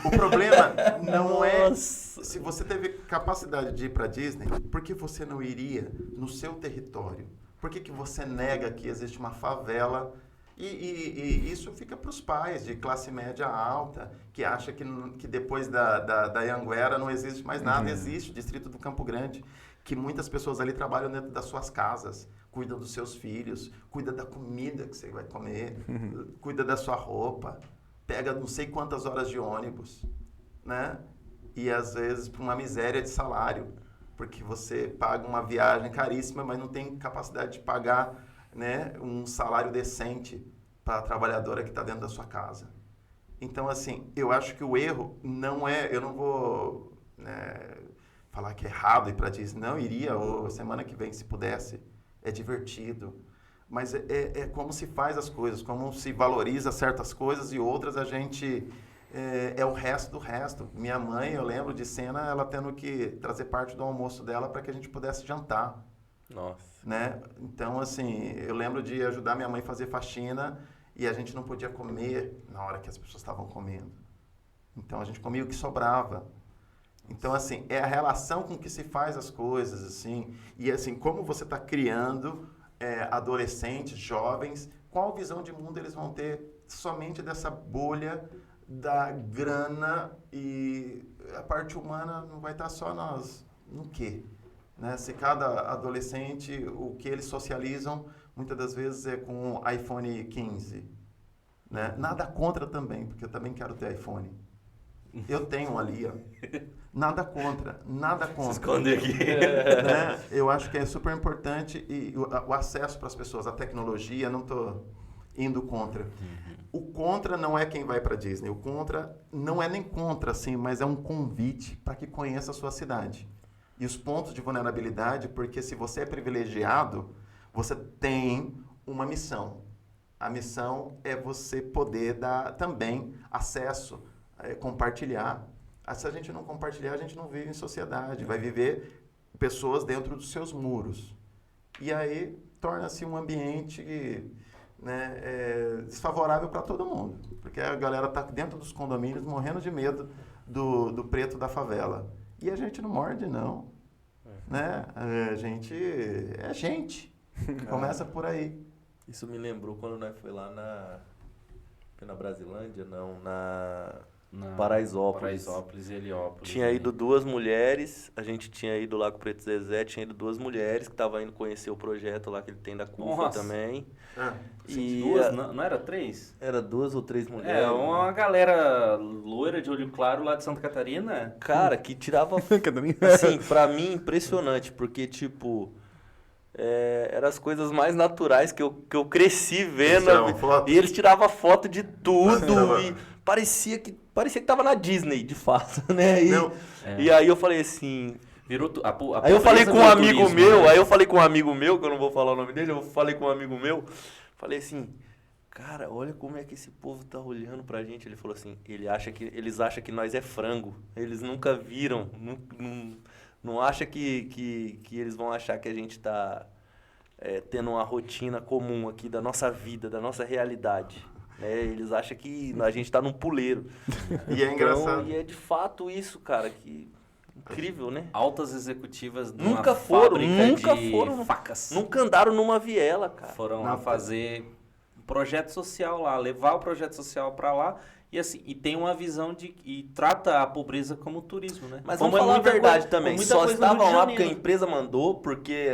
O problema não é se você teve capacidade de ir para Disney, por que você não iria no seu território? Por que você nega que existe uma favela? E isso fica para os pais de classe média alta, que acha que depois da Anhanguera não existe mais nada. Existe o distrito do Campo Grande, que muitas pessoas ali trabalham dentro das suas casas, cuidam dos seus filhos, cuida da comida que você vai comer, cuida da sua roupa, pega não sei quantas horas de ônibus, né? E às vezes por uma miséria de salário, porque você paga uma viagem caríssima, mas não tem capacidade de pagar, né, um salário decente para a trabalhadora que está dentro da sua casa. Então, assim, eu acho que o erro não é... Eu não vou, né, falar que é errado ir para Disney. Não, iria ou semana que vem, se pudesse. É divertido. Mas é como se faz as coisas, como se valoriza certas coisas e outras a gente... É o resto do resto. Minha mãe, eu lembro de cena, ela tendo que trazer parte do almoço dela para que a gente pudesse jantar. Nossa. Né? Então, assim, eu lembro de ajudar minha mãe a fazer faxina e a gente não podia comer na hora que as pessoas estavam comendo. Então, a gente comia o que sobrava. Então, assim, é a relação com que se faz as coisas, assim. E, assim, como você está criando adolescentes, jovens, qual visão de mundo eles vão ter somente dessa bolha da grana e a parte humana não vai estar só nós. No quê? Né? Se cada adolescente, o que eles socializam, muitas das vezes é com iPhone 15. Né? Nada contra também, porque eu também quero ter iPhone. Eu tenho um ali, ó. Nada contra, nada contra. Se esconder aqui. Né? Eu acho que é super importante e o acesso para as pessoas, a tecnologia, não estou indo contra. O contra não é quem vai para Disney. O contra não é nem contra, assim, mas é um convite para que conheça a sua cidade. E os pontos de vulnerabilidade, porque se você é privilegiado, você tem uma missão. A missão é você poder dar também acesso, compartilhar. Se a gente não compartilhar, a gente não vive em sociedade. Vai viver pessoas dentro dos seus muros. E aí torna-se um ambiente, né, desfavorável para todo mundo. Porque a galera está dentro dos condomínios morrendo de medo do preto da favela. E a gente não morde, não. Né? A gente é gente. Começa por aí. Isso me lembrou quando nós foi lá foi na Brasilândia, não, Paraisópolis. Paraisópolis e Heliópolis. Tinha ido 2 mulheres, a gente tinha ido lá com o Preto Zezé, tinha ido 2 mulheres que estavam indo conhecer o projeto lá que ele tem da CUFA Nossa. também. E E duas, não era 3? era 2 ou 3 mulheres. É, uma galera loira de olho claro lá de Santa Catarina. Cara, que tirava... Catarina. Assim, pra mim, impressionante, porque, tipo... eram as coisas mais naturais que eu cresci vendo. tiravam foto? E eles tiravam foto de tudo. Nossa. E parecia que tava na Disney, de fato, né? E, Não. e aí eu falei assim... Virou Aí eu falei com um amigo turismo, meu, né? aí eu falei com um amigo meu, que eu não vou falar o nome dele, eu falei com um amigo meu, falei assim, cara, olha como é que esse povo tá olhando pra gente. Ele falou assim, eles acham que nós é frango, eles nunca viram, não acham que eles vão achar que a gente tá tendo uma rotina comum aqui da nossa vida, da nossa realidade. Eles acham que a gente tá num puleiro. E é engraçado. E é de fato isso, cara, que... Incrível, né? Altas executivas de Nunca uma foram, fábrica de facas. Nunca andaram numa viela, cara. Foram lá Não, fazer um projeto social lá, levar o projeto social para lá e assim, e tem uma visão e trata a pobreza como turismo, né? Mas Como vamos falar a muita verdade coisa- também. muita Só coisa no estavam Rio de lá porque a Janeiro.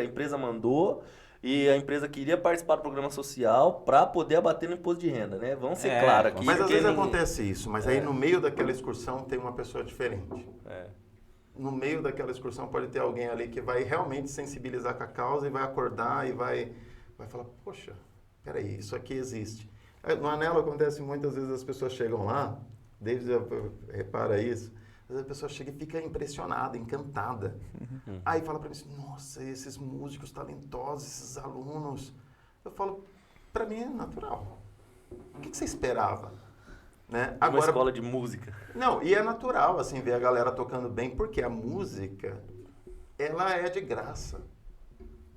empresa mandou e a empresa queria participar do programa social para poder abater no imposto de renda, né? Vamos ser claros aqui. Mas às porque vezes ninguém- acontece isso, mas aí no meio daquela excursão tem uma pessoa diferente. No meio daquela excursão pode ter alguém ali que vai realmente sensibilizar com a causa e vai acordar e vai falar, poxa, peraí, isso aqui existe. No Anelo acontece muitas vezes as pessoas chegam lá, David repara isso, às vezes a pessoa chega e fica impressionada, encantada. Aí fala para mim assim, nossa, esses músicos talentosos, esses alunos. Eu falo, para mim é natural. O que você esperava? Né? Uma escola de música. Não, e é natural, assim, ver a galera tocando bem, porque a música, ela é de graça.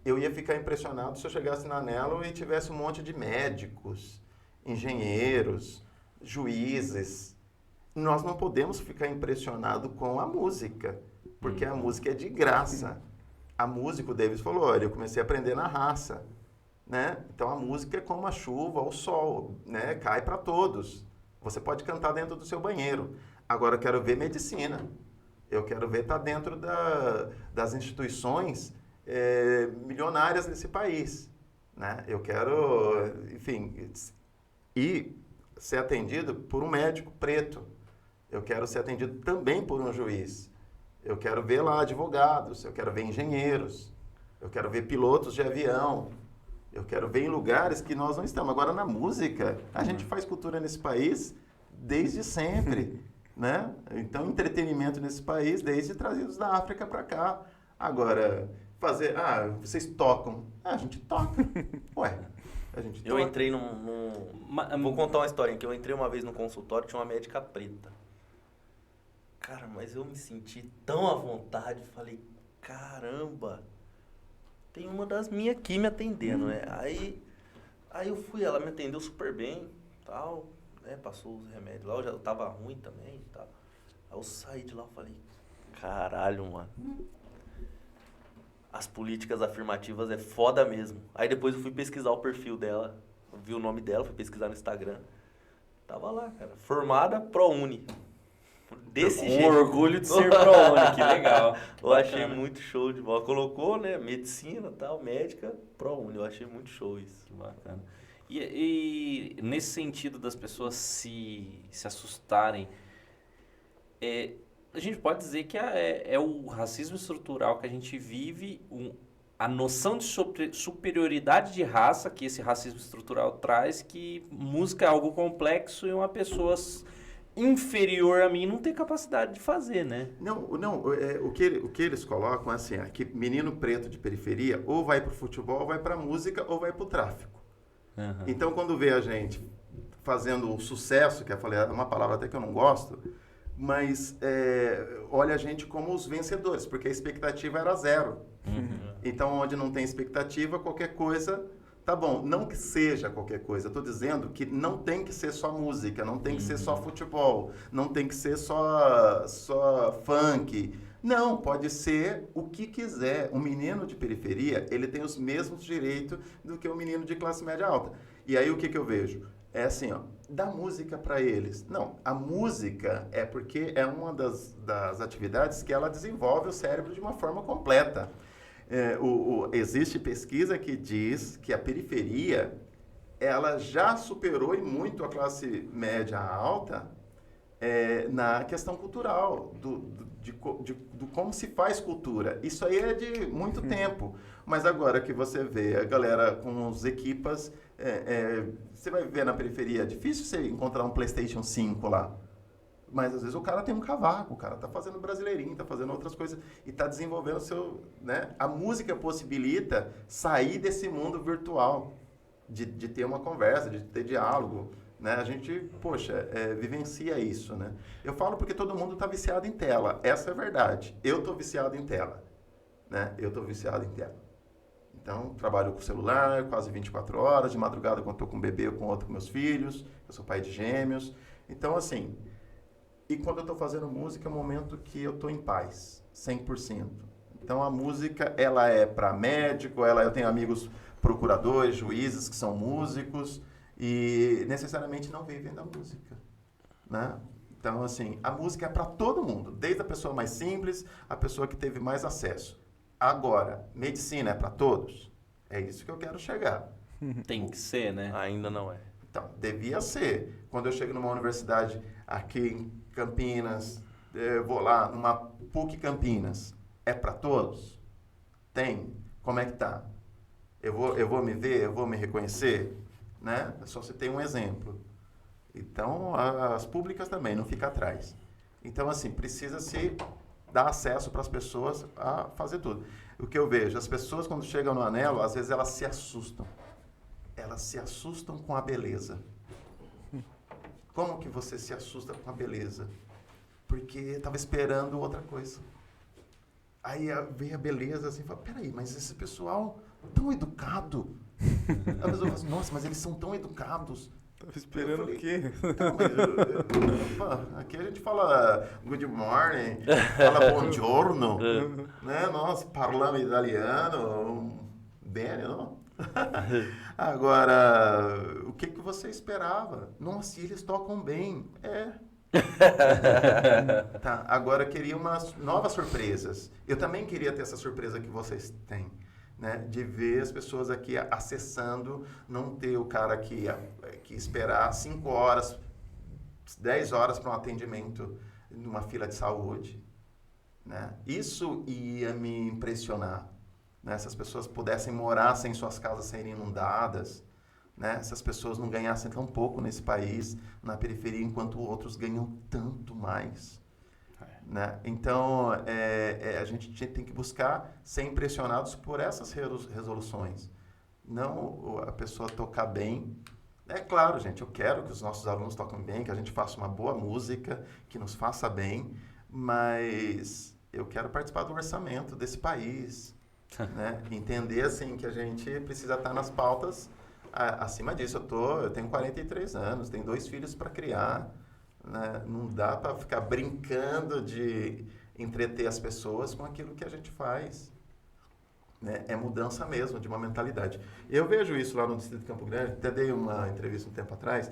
Eu ia ficar impressionado se eu chegasse na Anelo e tivesse um monte de médicos, engenheiros, juízes. Nós não podemos ficar impressionados com a música, porque a música é de graça. A música, o Davis falou, olha, eu comecei a aprender na raça, né? Então a música é como a chuva, o sol, né? Cai para todos. Você pode cantar dentro do seu banheiro. Agora eu quero ver medicina. Eu quero ver estar dentro das instituições milionárias desse país. Né? Eu quero, enfim, ir ser atendido por um médico preto. Eu quero ser atendido também por um juiz. Eu quero ver lá advogados, eu quero ver engenheiros, eu quero ver pilotos de avião. Eu quero ver em lugares que nós não estamos. Agora, na música, a gente faz cultura nesse país desde sempre, né? Então, entretenimento nesse país desde trazidos da África para cá. Agora, vocês tocam. A gente toca. Ué, a gente toca. Eu entrei Vou contar uma historinha, que eu entrei uma vez no consultório, tinha uma médica preta. Cara, mas eu me senti tão à vontade, falei, caramba... Tem uma das minhas aqui me atendendo, né? Aí eu fui, ela me atendeu super bem, tal, né? Passou os remédios lá, eu tava ruim também e tal. Aí eu saí de lá e falei, caralho, mano. As políticas afirmativas é foda mesmo. Aí depois eu fui pesquisar o perfil dela, vi o nome dela, fui pesquisar no Instagram. Tava lá, cara, formada ProUni. Desse jeito. Orgulho de ser ProUni, que legal. Eu achei muito show de bola. Colocou, né, medicina, tal, médica, ProUni. Eu achei muito show isso. Que bacana. E nesse sentido das pessoas se assustarem, a gente pode dizer que é o racismo estrutural que a gente vive, a noção de superioridade de raça que esse racismo estrutural traz, que música é algo complexo e uma pessoa inferior a mim não tem capacidade de fazer, né? Não, o que eles colocam é assim, que menino preto de periferia ou vai pro futebol, ou vai pra música, ou vai pro tráfico. Uhum. Então, quando vê a gente fazendo o sucesso, que eu falei, é uma palavra até que eu não gosto, mas olha a gente como os vencedores, porque a expectativa era zero. Uhum. Então, onde não tem expectativa, qualquer coisa... Tá bom, não que seja qualquer coisa, eu tô dizendo que não tem que ser só música, não tem que ser só futebol, não tem que ser só funk. Não, pode ser o que quiser. Um menino de periferia, ele tem os mesmos direitos do que um menino de classe média alta. E aí o que eu vejo? é assim, ó, dá música para eles. Não, a música é porque é uma das atividades que ela desenvolve o cérebro de uma forma completa. Existe pesquisa que diz que a periferia, ela já superou e muito a classe média alta na questão cultural, do como se faz cultura. Isso aí é de muito tempo. Mas agora que você vê a galera com os equipas, você vai ver na periferia, é difícil você encontrar um PlayStation 5 lá. Mas às vezes o cara tem um cavaco, o cara tá fazendo brasileirinho, tá fazendo outras coisas e tá desenvolvendo o seu, né? A música possibilita sair desse mundo virtual, de ter uma conversa, de ter diálogo, né? A gente, poxa, vivencia isso, né? Eu falo porque todo mundo tá viciado em tela, essa é a verdade. Eu tô viciado em tela, né? Eu tô viciado em tela. Então, trabalho com celular quase 24 horas, de madrugada quando estou com um bebê ou com outro com meus filhos, eu sou pai de gêmeos. Então, assim, e quando eu estou fazendo música é um momento que eu estou em paz, 100%. Então, a música, ela é para médico, eu tenho amigos procuradores, juízes que são músicos e necessariamente não vivem da música, né? Então, assim, a música é para todo mundo, desde a pessoa mais simples, a pessoa que teve mais acesso. Agora, medicina é para todos? É isso que eu quero chegar. Tem que ser, né? Ainda não é. Então, devia ser. Quando eu chego numa universidade aqui em Campinas, eu vou lá numa PUC Campinas, é para todos? Tem. Como é que tá? Eu vou me ver, eu vou me reconhecer, né? Só você tem um exemplo. Então, as públicas também, não fica atrás. Então, assim, precisa se dar acesso para as pessoas a fazer tudo. O que eu vejo, as pessoas quando chegam no Anelo, às vezes elas se assustam. Elas se assustam com a beleza. Como que você se assusta com a beleza? Porque estava esperando outra coisa. Aí veio a beleza assim, fala, peraí, mas esse pessoal tão educado. A pessoa fala assim, nossa, mas eles são tão educados. Tava esperando o quê? Não, mas, aqui a gente fala good morning, fala buongiorno, né? Nós parlando italiano, bene, não? Agora, o que você esperava? Nossa, eles tocam bem. Tá, agora eu queria umas novas surpresas. Eu também queria ter essa surpresa que vocês têm. Né, de ver as pessoas aqui acessando, não ter o cara que esperar 5 horas, 10 horas para um atendimento numa fila de saúde. Né? Isso ia me impressionar. Né? Se as pessoas pudessem morar sem suas casas serem inundadas, né? Se as pessoas não ganhassem tão pouco nesse país, na periferia, enquanto outros ganham tanto mais. Né? Então, a gente tem que buscar ser impressionados por essas resoluções. Não a pessoa tocar bem. É claro, gente, eu quero que os nossos alunos toquem bem, que a gente faça uma boa música, que nos faça bem, mas eu quero participar do orçamento desse país. Né? Entender assim, que a gente precisa estar nas pautas acima disso. Eu tenho 43 anos, tenho 2 filhos para criar. Né? Não dá para ficar brincando de entreter as pessoas com aquilo que a gente faz. Né? É mudança mesmo de uma mentalidade. Eu vejo isso lá no Distrito de Campo Grande. Até dei uma entrevista um tempo atrás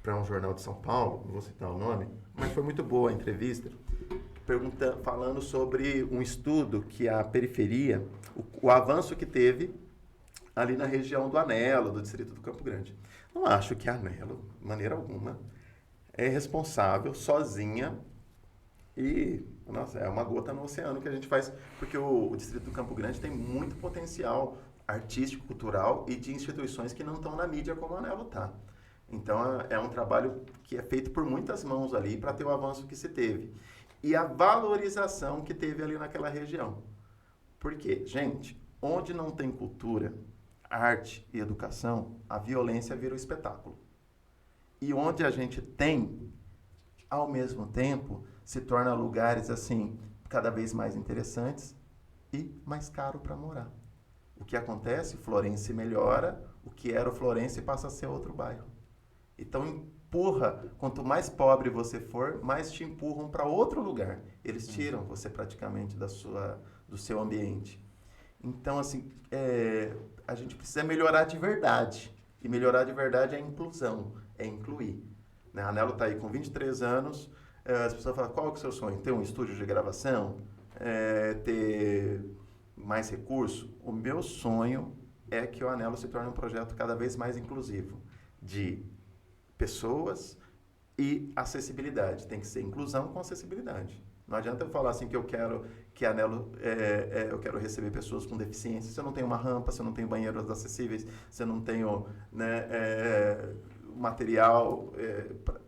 para um jornal de São Paulo, não vou citar o nome, mas foi muito boa a entrevista, falando sobre um estudo que a periferia, o avanço que teve ali na região do Anelo, do Distrito do Campo Grande. Não acho que a Anelo, de maneira alguma, é responsável sozinha e, nossa, é uma gota no oceano que a gente faz, porque o Distrito do Campo Grande tem muito potencial artístico, cultural e de instituições que não estão na mídia como a Anelo está. Então, é um trabalho que é feito por muitas mãos ali para ter o avanço que se teve. E a valorização que teve ali naquela região. Porque, gente, onde não tem cultura, arte e educação, a violência vira um espetáculo. E onde a gente tem, ao mesmo tempo, se torna lugares assim cada vez mais interessantes e mais caro para morar. O que acontece? Florença melhora, o que era o Florença passa a ser outro bairro. Então empurra, quanto mais pobre você for, mais te empurram para outro lugar. Eles tiram você praticamente do seu ambiente. Então, assim, a gente precisa melhorar de verdade. E melhorar de verdade é a inclusão. é incluir. Né? A Anelo está aí com 23 anos, as pessoas falam, qual é o seu sonho? Ter um estúdio de gravação? Ter mais recurso? O meu sonho é que o Anelo se torne um projeto cada vez mais inclusivo, de pessoas e acessibilidade. Tem que ser inclusão com acessibilidade. Não adianta eu falar assim que eu quero que a Anelo, eu quero receber pessoas com deficiência, se eu não tenho uma rampa, se eu não tenho banheiros acessíveis, se eu não tenho, né, material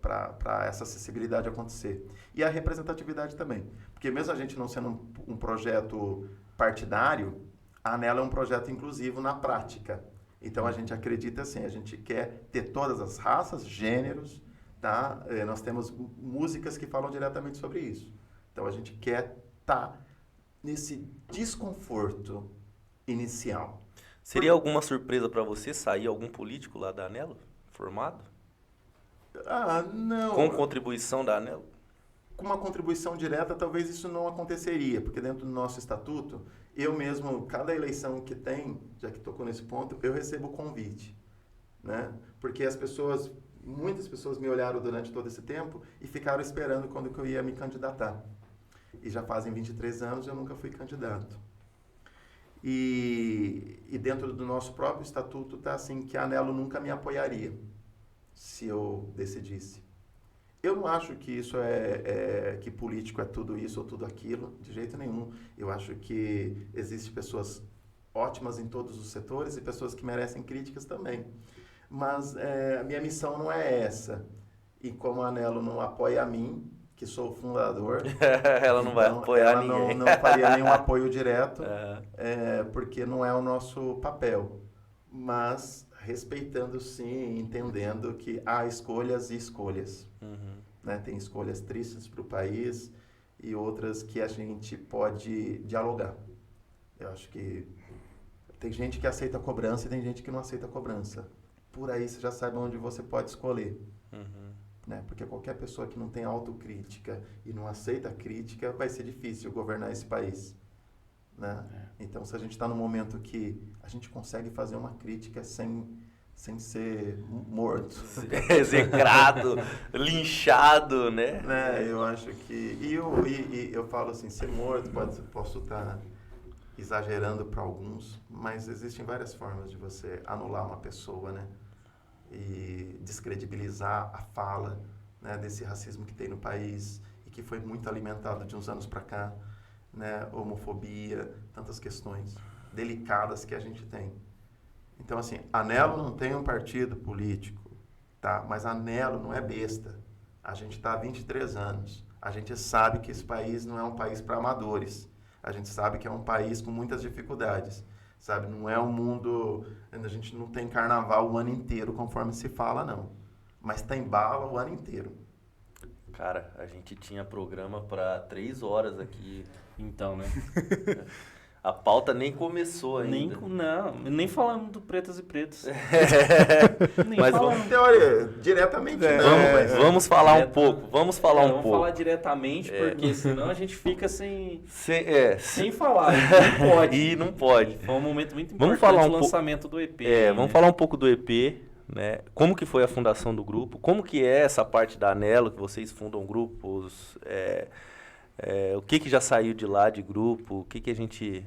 para essa acessibilidade acontecer. E a representatividade também. Porque mesmo a gente não sendo um projeto partidário, a Anelo é um projeto inclusivo na prática. Então a gente acredita assim, a gente quer ter todas as raças, gêneros, tá? Nós temos músicas que falam diretamente sobre isso. Então a gente quer estar nesse desconforto inicial. Seria alguma surpresa para você sair algum político lá da Anelo, formado? Não. Com contribuição da Anelo? Com uma contribuição direta, talvez isso não aconteceria, porque dentro do nosso estatuto, eu mesmo, cada eleição que tem, já que tocou nesse ponto, eu recebo convite, né? Porque muitas pessoas me olharam durante todo esse tempo e ficaram esperando quando que eu ia me candidatar. E já fazem 23 anos eu nunca fui candidato. E dentro do nosso próprio estatuto está assim que a Anelo nunca me apoiaria se eu decidisse. Eu não acho que isso que político é tudo isso ou tudo aquilo, de jeito nenhum. Eu acho que existem pessoas ótimas em todos os setores e pessoas que merecem críticas também. Mas a minha missão não é essa. E como a Anelo não apoia a mim, que sou o fundador... ela não vai apoiar ninguém. Não faria nenhum apoio direto, porque não é o nosso papel. Mas respeitando sim, entendendo que há escolhas e escolhas. Uhum. Né? Tem escolhas tristes para o país e outras que a gente pode dialogar. Eu acho que tem gente que aceita cobrança e tem gente que não aceita cobrança. Por aí você já sabe onde você pode escolher. Uhum. Né? Porque qualquer pessoa que não tem autocrítica e não aceita crítica, vai ser difícil governar esse país. Né? Então, se a gente está num momento que a gente consegue fazer uma crítica sem ser morto. Execrado, linchado, né? Eu acho que... E eu falo assim, ser morto, posso estar exagerando para alguns, mas existem várias formas de você anular uma pessoa, né? E descredibilizar a fala, né, desse racismo que tem no país e que foi muito alimentado de uns anos para cá, né, homofobia, tantas questões delicadas que a gente tem. Então, assim, a Anelo não tem um partido político, tá? Mas a Anelo não é besta. A gente está há 23 anos. A gente sabe que esse país não é um país para amadores. A gente sabe que é um país com muitas dificuldades. Sabe, não é um mundo... A gente não tem carnaval o ano inteiro, conforme se fala, não. Mas tem bala o ano inteiro. Cara, a gente tinha programa para 3 horas aqui. Então, né? A pauta nem começou ainda. Nem falamos do Pretas e Pretos. Nem Mas falamos. Teoria, diretamente não. Vamos falar um pouco. Vamos falar um Vamos pouco. falar diretamente, porque senão a gente fica sem Sem falar. Não pode. E não pode. Foi um momento muito Vamos importante falar do lançamento do EP. Vamos falar um pouco do EP, né? Como que foi a fundação do grupo? Como que é essa parte da Anelo, que vocês fundam grupos? O que já saiu de lá de grupo? O que a gente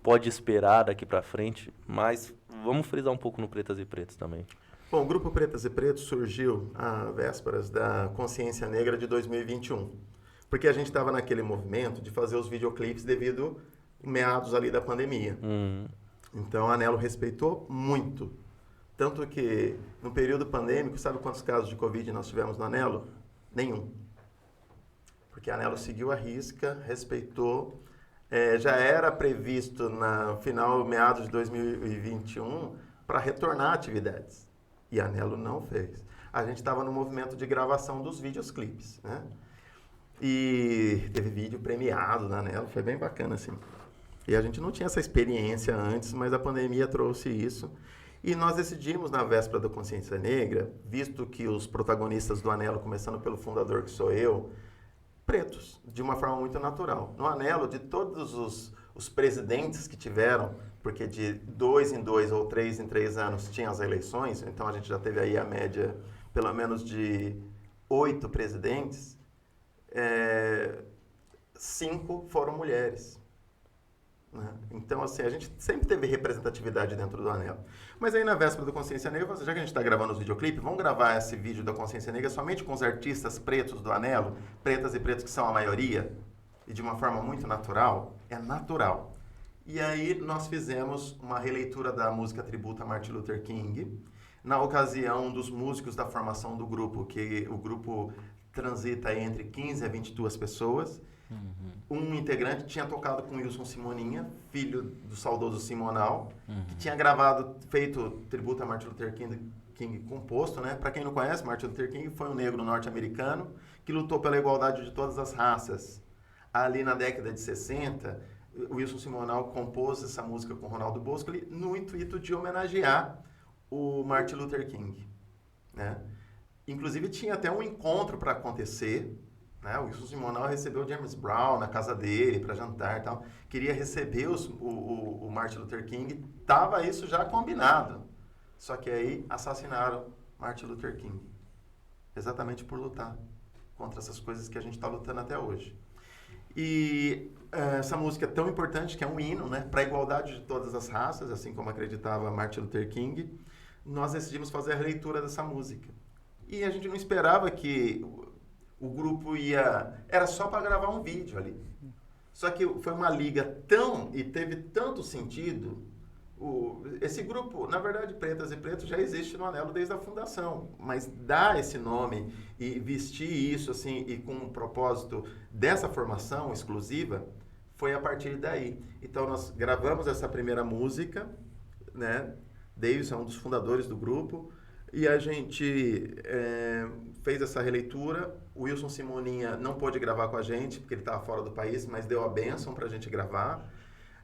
pode esperar daqui para frente? Mas vamos frisar um pouco no Pretas e Pretos também. Bom, o Grupo Pretas e Pretos surgiu às vésperas da Consciência Negra de 2021. Porque a gente estava naquele movimento de fazer os videoclipes devido meados ali da pandemia. Então a Anelo respeitou muito. Tanto que no período pandêmico, sabe quantos casos de Covid nós tivemos na Anelo? Nenhum. Porque a Anelo seguiu a risca, respeitou. Já era previsto no final, meados de 2021, para retornar atividades. E a Anelo não fez. A gente estava no movimento de gravação dos videoclipes, né? E teve vídeo premiado na Anelo, foi bem bacana, assim. E a gente não tinha essa experiência antes, mas a pandemia trouxe isso. E nós decidimos, na véspera da Consciência Negra, visto que os protagonistas do Anelo, começando pelo fundador, que sou eu, pretos, de uma forma muito natural. No Anelo, de todos os presidentes que tiveram, porque de 2 em 2 ou 3 em 3 anos tinha as eleições, então a gente já teve aí a média, pelo menos de 8 presidentes, 5 foram mulheres. Né? Então, assim, a gente sempre teve representatividade dentro do Anelo. Mas aí, na véspera do Consciência Negra, já que a gente está gravando os videoclipes, vamos gravar esse vídeo da Consciência Negra somente com os artistas pretos do Anelo, pretas e pretos que são a maioria, e de uma forma muito natural. É natural. E aí, nós fizemos uma releitura da música tributo a Martin Luther King, na ocasião dos músicos da formação do grupo, que o grupo transita entre 15 a 22 pessoas. Um integrante tinha tocado com Wilson Simoninha, filho do saudoso Simonal, que tinha feito tributo a Martin Luther King composto, né? Para quem não conhece, Martin Luther King foi um negro norte-americano que lutou pela igualdade de todas as raças. Ali na década de 60, o Wilson Simonal compôs essa música com Ronaldo Bosco no intuito de homenagear o Martin Luther King, né? Inclusive tinha até um encontro para acontecer, né? O Wilson Simonal recebeu o James Brown na casa dele para jantar e tal. Queria receber o Martin Luther King. Tava isso já combinado. Só que aí assassinaram Martin Luther King. Exatamente por lutar contra essas coisas que a gente está lutando até hoje. E essa música é tão importante, que é um hino, né, para a igualdade de todas as raças, assim como acreditava Martin Luther King, nós decidimos fazer a releitura dessa música. E a gente não esperava que o grupo era só para gravar um vídeo ali. Só que foi uma liga e teve tanto sentido. Esse grupo, na verdade, Pretas e Pretos, já existe no Anelo desde a fundação. Mas dar esse nome e vestir isso assim, e com um propósito dessa formação exclusiva, foi a partir daí. Então, nós gravamos essa primeira música, né? Davis é um dos fundadores do grupo. E a gente fez essa releitura. O Wilson Simoninha não pôde gravar com a gente, porque ele estava fora do país, mas deu a bênção para a gente gravar.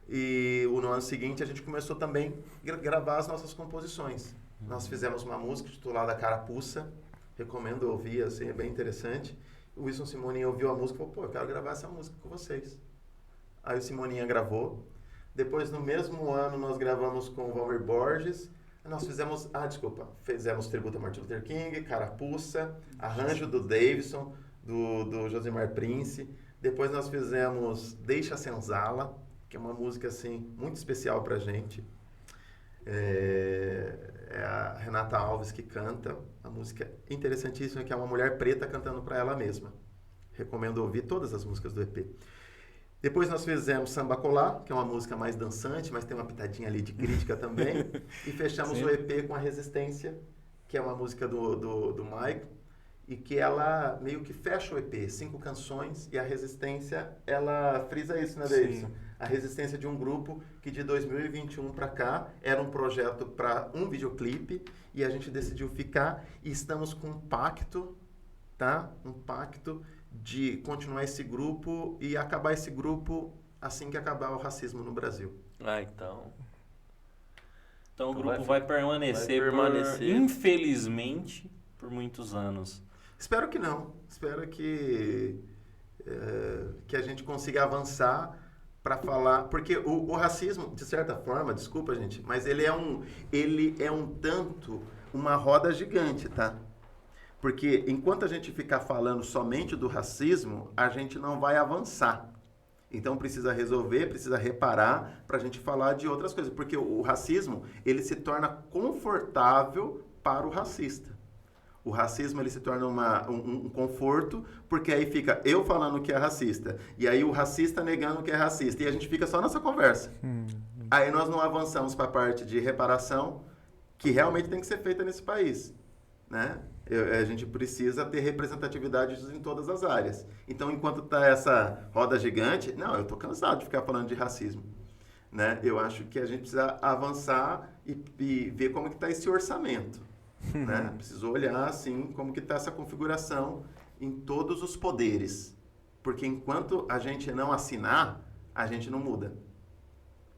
E no ano seguinte a gente começou também a gravar as nossas composições. Nós fizemos uma música titulada Carapuça, recomendo ouvir, assim, é bem interessante. O Wilson Simoninha ouviu a música e falou, pô, eu quero gravar essa música com vocês. Aí o Simoninha gravou. Depois, no mesmo ano, nós gravamos com o Valmir Borges. Nós fizemos tributo a Martin Luther King, Carapuça, arranjo do Davidson, do Josimar Prince. Depois nós fizemos Deixa a Senzala, que é uma música assim muito especial pra gente. É a Renata Alves que canta, a música interessantíssima, que é uma mulher preta cantando para ela mesma. Recomendo ouvir todas as músicas do EP. Depois nós fizemos Samba Colar, que é uma música mais dançante, mas tem uma pitadinha ali de crítica também. E fechamos o EP com A Resistência, que é uma música do Mike, e que ela meio que fecha o EP, 5 canções, e A Resistência, ela frisa isso, né, Davidson? A Resistência de um grupo que de 2021 para cá era um projeto para um videoclipe, e a gente decidiu ficar, e estamos com um pacto, tá? Um pacto de continuar esse grupo e acabar esse grupo assim que acabar o racismo no Brasil. Então o grupo vai permanecer, infelizmente, por muitos anos. Espero que não. Espero que a gente consiga avançar para falar... Porque o racismo, de certa forma, desculpa, gente, mas ele é um tanto uma roda gigante, tá? Porque enquanto a gente ficar falando somente do racismo, a gente não vai avançar. Então precisa resolver, precisa reparar para a gente falar de outras coisas. Porque o racismo, ele se torna confortável para o racista. O racismo, ele se torna um conforto, porque aí fica eu falando que é racista, e aí o racista negando que é racista, e a gente fica só nessa conversa. Aí nós não avançamos para a parte de reparação, que realmente tem que ser feita nesse país, né? A gente precisa ter representatividade em todas as áreas. Então, enquanto está essa roda gigante, eu estou cansado de ficar falando de racismo, né? Eu acho que a gente precisa avançar e ver como que está esse orçamento, né? Preciso olhar, assim, como que está essa configuração em todos os poderes. Porque enquanto a gente não assinar, a gente não muda.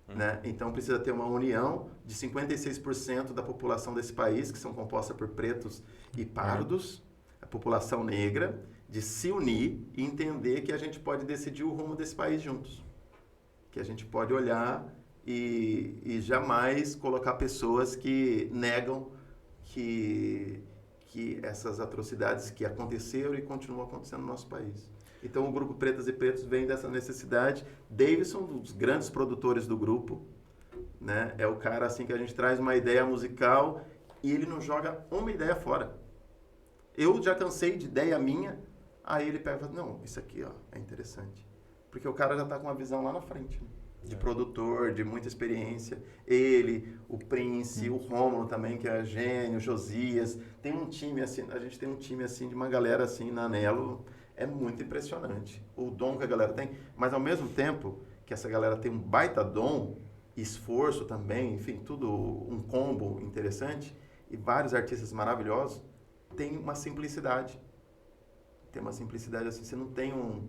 Né? Então precisa ter uma união de 56% da população desse país, que são composta por pretos e pardos, a população negra, de se unir e entender que a gente pode decidir o rumo desse país juntos. Que a gente pode olhar e jamais colocar pessoas que negam que essas atrocidades que aconteceram e continuam acontecendo no nosso país. Então, o grupo Pretas e Pretos vem dessa necessidade. Davidson, um dos grandes produtores do grupo, né? É o cara assim que a gente traz uma ideia musical e ele não joga uma ideia fora. Eu já cansei de ideia minha, aí ele pega e fala, não, isso aqui ó, é interessante. Porque o cara já está com uma visão lá na frente, né? De produtor, de muita experiência. Ele, o Prince, o Rômulo também, que é gênio, o Josias. Tem um time assim, a gente tem um time assim de uma galera assim na Anelo, é muito impressionante. O dom que a galera tem, mas ao mesmo tempo que essa galera tem um baita dom, esforço também, enfim, tudo um combo interessante e vários artistas maravilhosos, tem uma simplicidade. Tem uma simplicidade assim, você não tem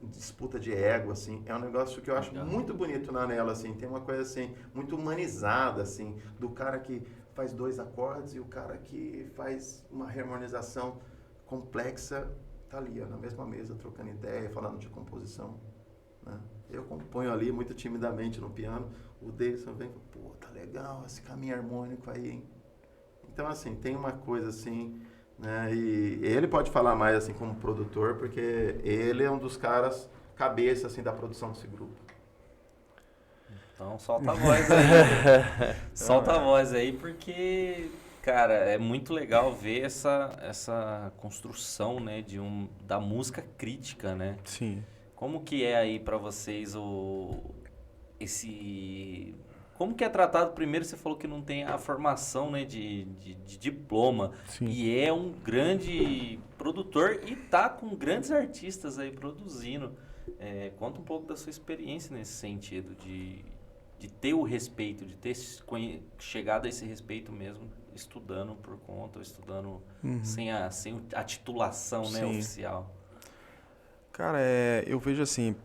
disputa de ego, assim, é um negócio que eu acho muito bonito na Anelo, assim, tem uma coisa assim, muito humanizada, assim, do cara que faz 2 acordes e o cara que faz uma harmonização complexa, tá ali, ó, na mesma mesa, trocando ideia, falando de composição, né? Eu componho ali muito timidamente no piano, o Davidson vem, pô, tá legal esse caminho harmônico aí, hein? Então, assim, tem uma coisa assim, né? E ele pode falar mais assim como produtor, porque ele é um dos caras cabeça assim da produção desse grupo. Então solta a voz aí. Solta a voz aí, porque, cara, é muito legal ver essa construção, né, da música crítica, né? Sim. Como que é aí pra vocês como que é tratado? Primeiro você falou que não tem a formação, né, de diploma. Sim. E é um grande produtor e tá com grandes artistas aí produzindo. Conta um pouco da sua experiência nesse sentido, de ter o respeito, de ter chegado a esse respeito mesmo, estudando por conta, ou estudando sem a titulação, né, oficial. Cara, eu vejo assim,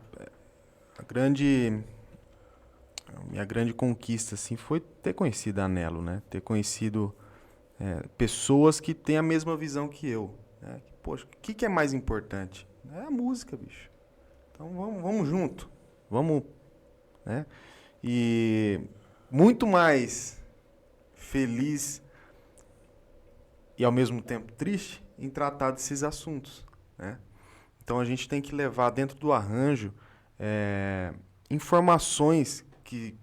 minha grande conquista assim, foi ter conhecido a Anelo, né? Ter conhecido pessoas que têm a mesma visão que eu. Né? Poxa, o que é mais importante? É a música, bicho. Então vamos junto. Vamos, né? E muito mais feliz e ao mesmo tempo triste em tratar desses assuntos, né? Então a gente tem que levar dentro do arranjo informações que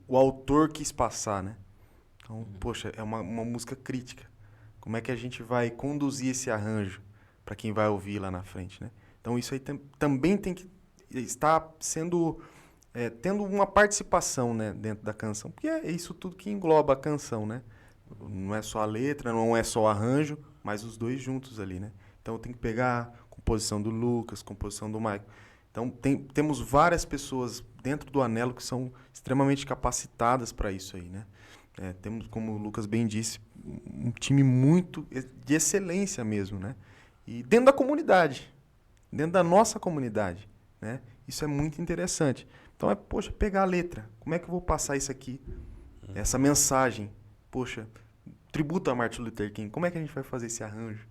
o autor quis passar, né? Então, poxa, é uma música crítica. Como é que a gente vai conduzir esse arranjo para quem vai ouvir lá na frente, né? Então isso aí também tem que estar sendo tendo uma participação, né, dentro da canção, porque é isso tudo que engloba a canção, né? Não é só a letra, não é só o arranjo, mas os dois juntos ali, né? Então eu tenho que pegar a composição do Lucas, composição do Michael. Então temos várias pessoas dentro do Anelo que são extremamente capacitadas para isso aí, né? Temos, como o Lucas bem disse, um time muito de excelência mesmo, né? E dentro da comunidade, dentro da nossa comunidade, né? Isso é muito interessante. Então poxa, pegar a letra, como é que eu vou passar isso aqui? Essa mensagem, poxa, tributo a Martin Luther King, como é que a gente vai fazer esse arranjo?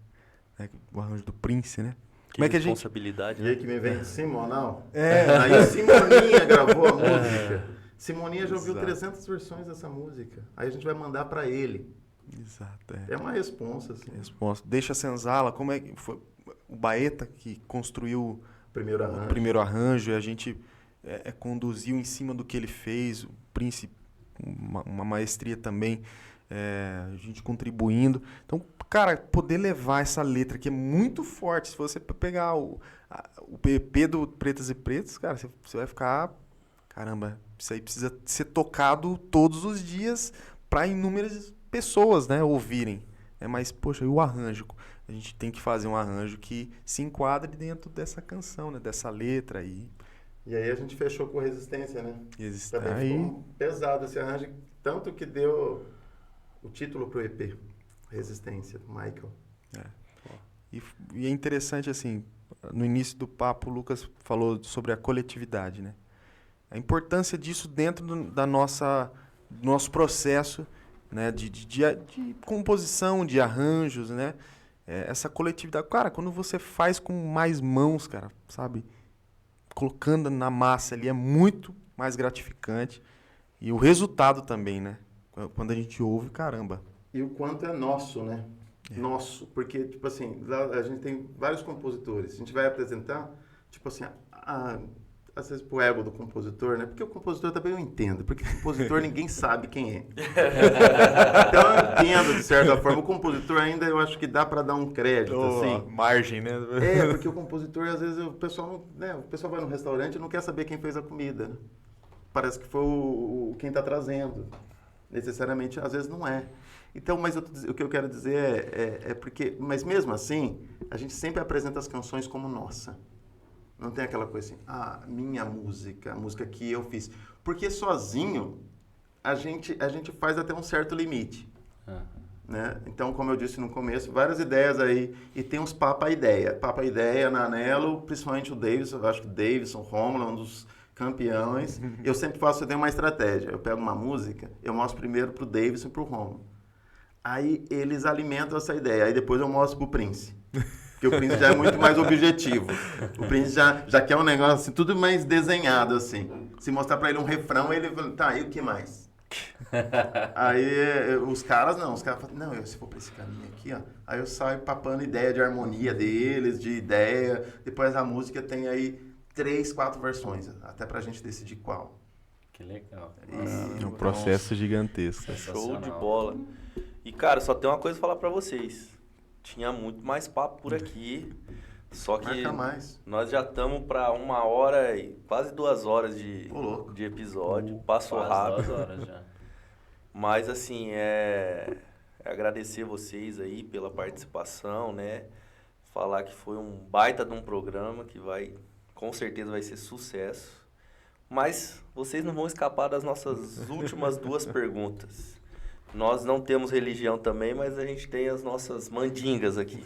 O arranjo do Prince, né? Que Como é que a gente... responsabilidade. E aí que me vem Simonal. Aí a Simoninha gravou a música. Simoninha já ouviu 300 versões dessa música. Aí a gente vai mandar para ele. Exato. É uma responsa, assim. Resposta. Deixa a senzala, como é que foi o Baeta que construiu o primeiro arranjo e a gente conduziu em cima do que ele fez, o Príncipe, uma maestria também, a gente contribuindo. Então, cara, poder levar essa letra que é muito forte, se você pegar o EP do Pretas e Pretos, cara, você vai ficar, caramba, isso aí precisa ser tocado todos os dias para inúmeras pessoas, né, ouvirem. Mas, poxa, e o arranjo? A gente tem que fazer um arranjo que se enquadre dentro dessa canção, né, dessa letra aí. E aí a gente fechou com Resistência, né? Também aí ficou pesado esse arranjo, tanto que deu o título pro EP, Resistência, do Michael. E é interessante, assim, no início do papo, o Lucas falou sobre a coletividade, né? A importância disso dentro do nosso processo, né? De composição, de arranjos, né? Essa coletividade. Cara, quando você faz com mais mãos, cara, sabe? Colocando na massa ali, é muito mais gratificante. E o resultado também, né? Quando a gente ouve, caramba. E o quanto é nosso, né? Nosso. Porque, tipo assim, lá a gente tem vários compositores. A gente vai apresentar, tipo assim, às vezes pro ego do compositor, né? Porque o compositor também eu entendo. Porque o compositor ninguém sabe quem é. Então eu entendo, de certa forma. O compositor ainda eu acho que dá para dar um crédito, assim. Margem, né? Porque o compositor, às vezes, o pessoal, né? O pessoal vai no restaurante e não quer saber quem fez a comida, né? Parece que foi quem está trazendo. Necessariamente, às vezes, não é. Então, mas o que eu quero dizer é porque... Mas mesmo assim, a gente sempre apresenta as canções como nossa. Não tem aquela coisa assim, minha música, a música que eu fiz. Porque sozinho, a gente faz até um certo limite. Né? Então, como eu disse no começo, várias ideias aí. E tem uns papa-ideia. Papa-ideia na Anelo, principalmente o Davidson. Eu acho que o Davidson, Rômulo, é um dos campeões. Eu sempre faço uma estratégia. Eu pego uma música, eu mostro primeiro pro Davidson e pro Rômulo. Aí eles alimentam essa ideia. Aí depois eu mostro pro Prince. Porque o Prince já é muito mais objetivo. O Prince já quer um negócio assim, tudo mais desenhado, assim. Se mostrar pra ele um refrão, ele fala, tá, e o que mais? Aí os caras falam, não, se for pra esse caminho aqui, ó. Aí eu saio papando ideia de harmonia deles, de ideia. Depois a música tem aí 3, 4 versões, até pra gente decidir qual. Que legal. É um processo gigantesco. Show de bola. E, cara, só tem uma coisa pra falar pra vocês. Tinha muito mais papo por aqui. Só que nós já estamos para 1 hora e quase 2 horas de episódio. Passou rápido. 2 horas já. Mas, assim, é agradecer vocês aí pela participação, né? Falar que foi um baita de um programa que com certeza vai ser sucesso. Mas vocês não vão escapar das nossas últimas 2 perguntas. Nós não temos religião também, mas a gente tem as nossas mandingas aqui.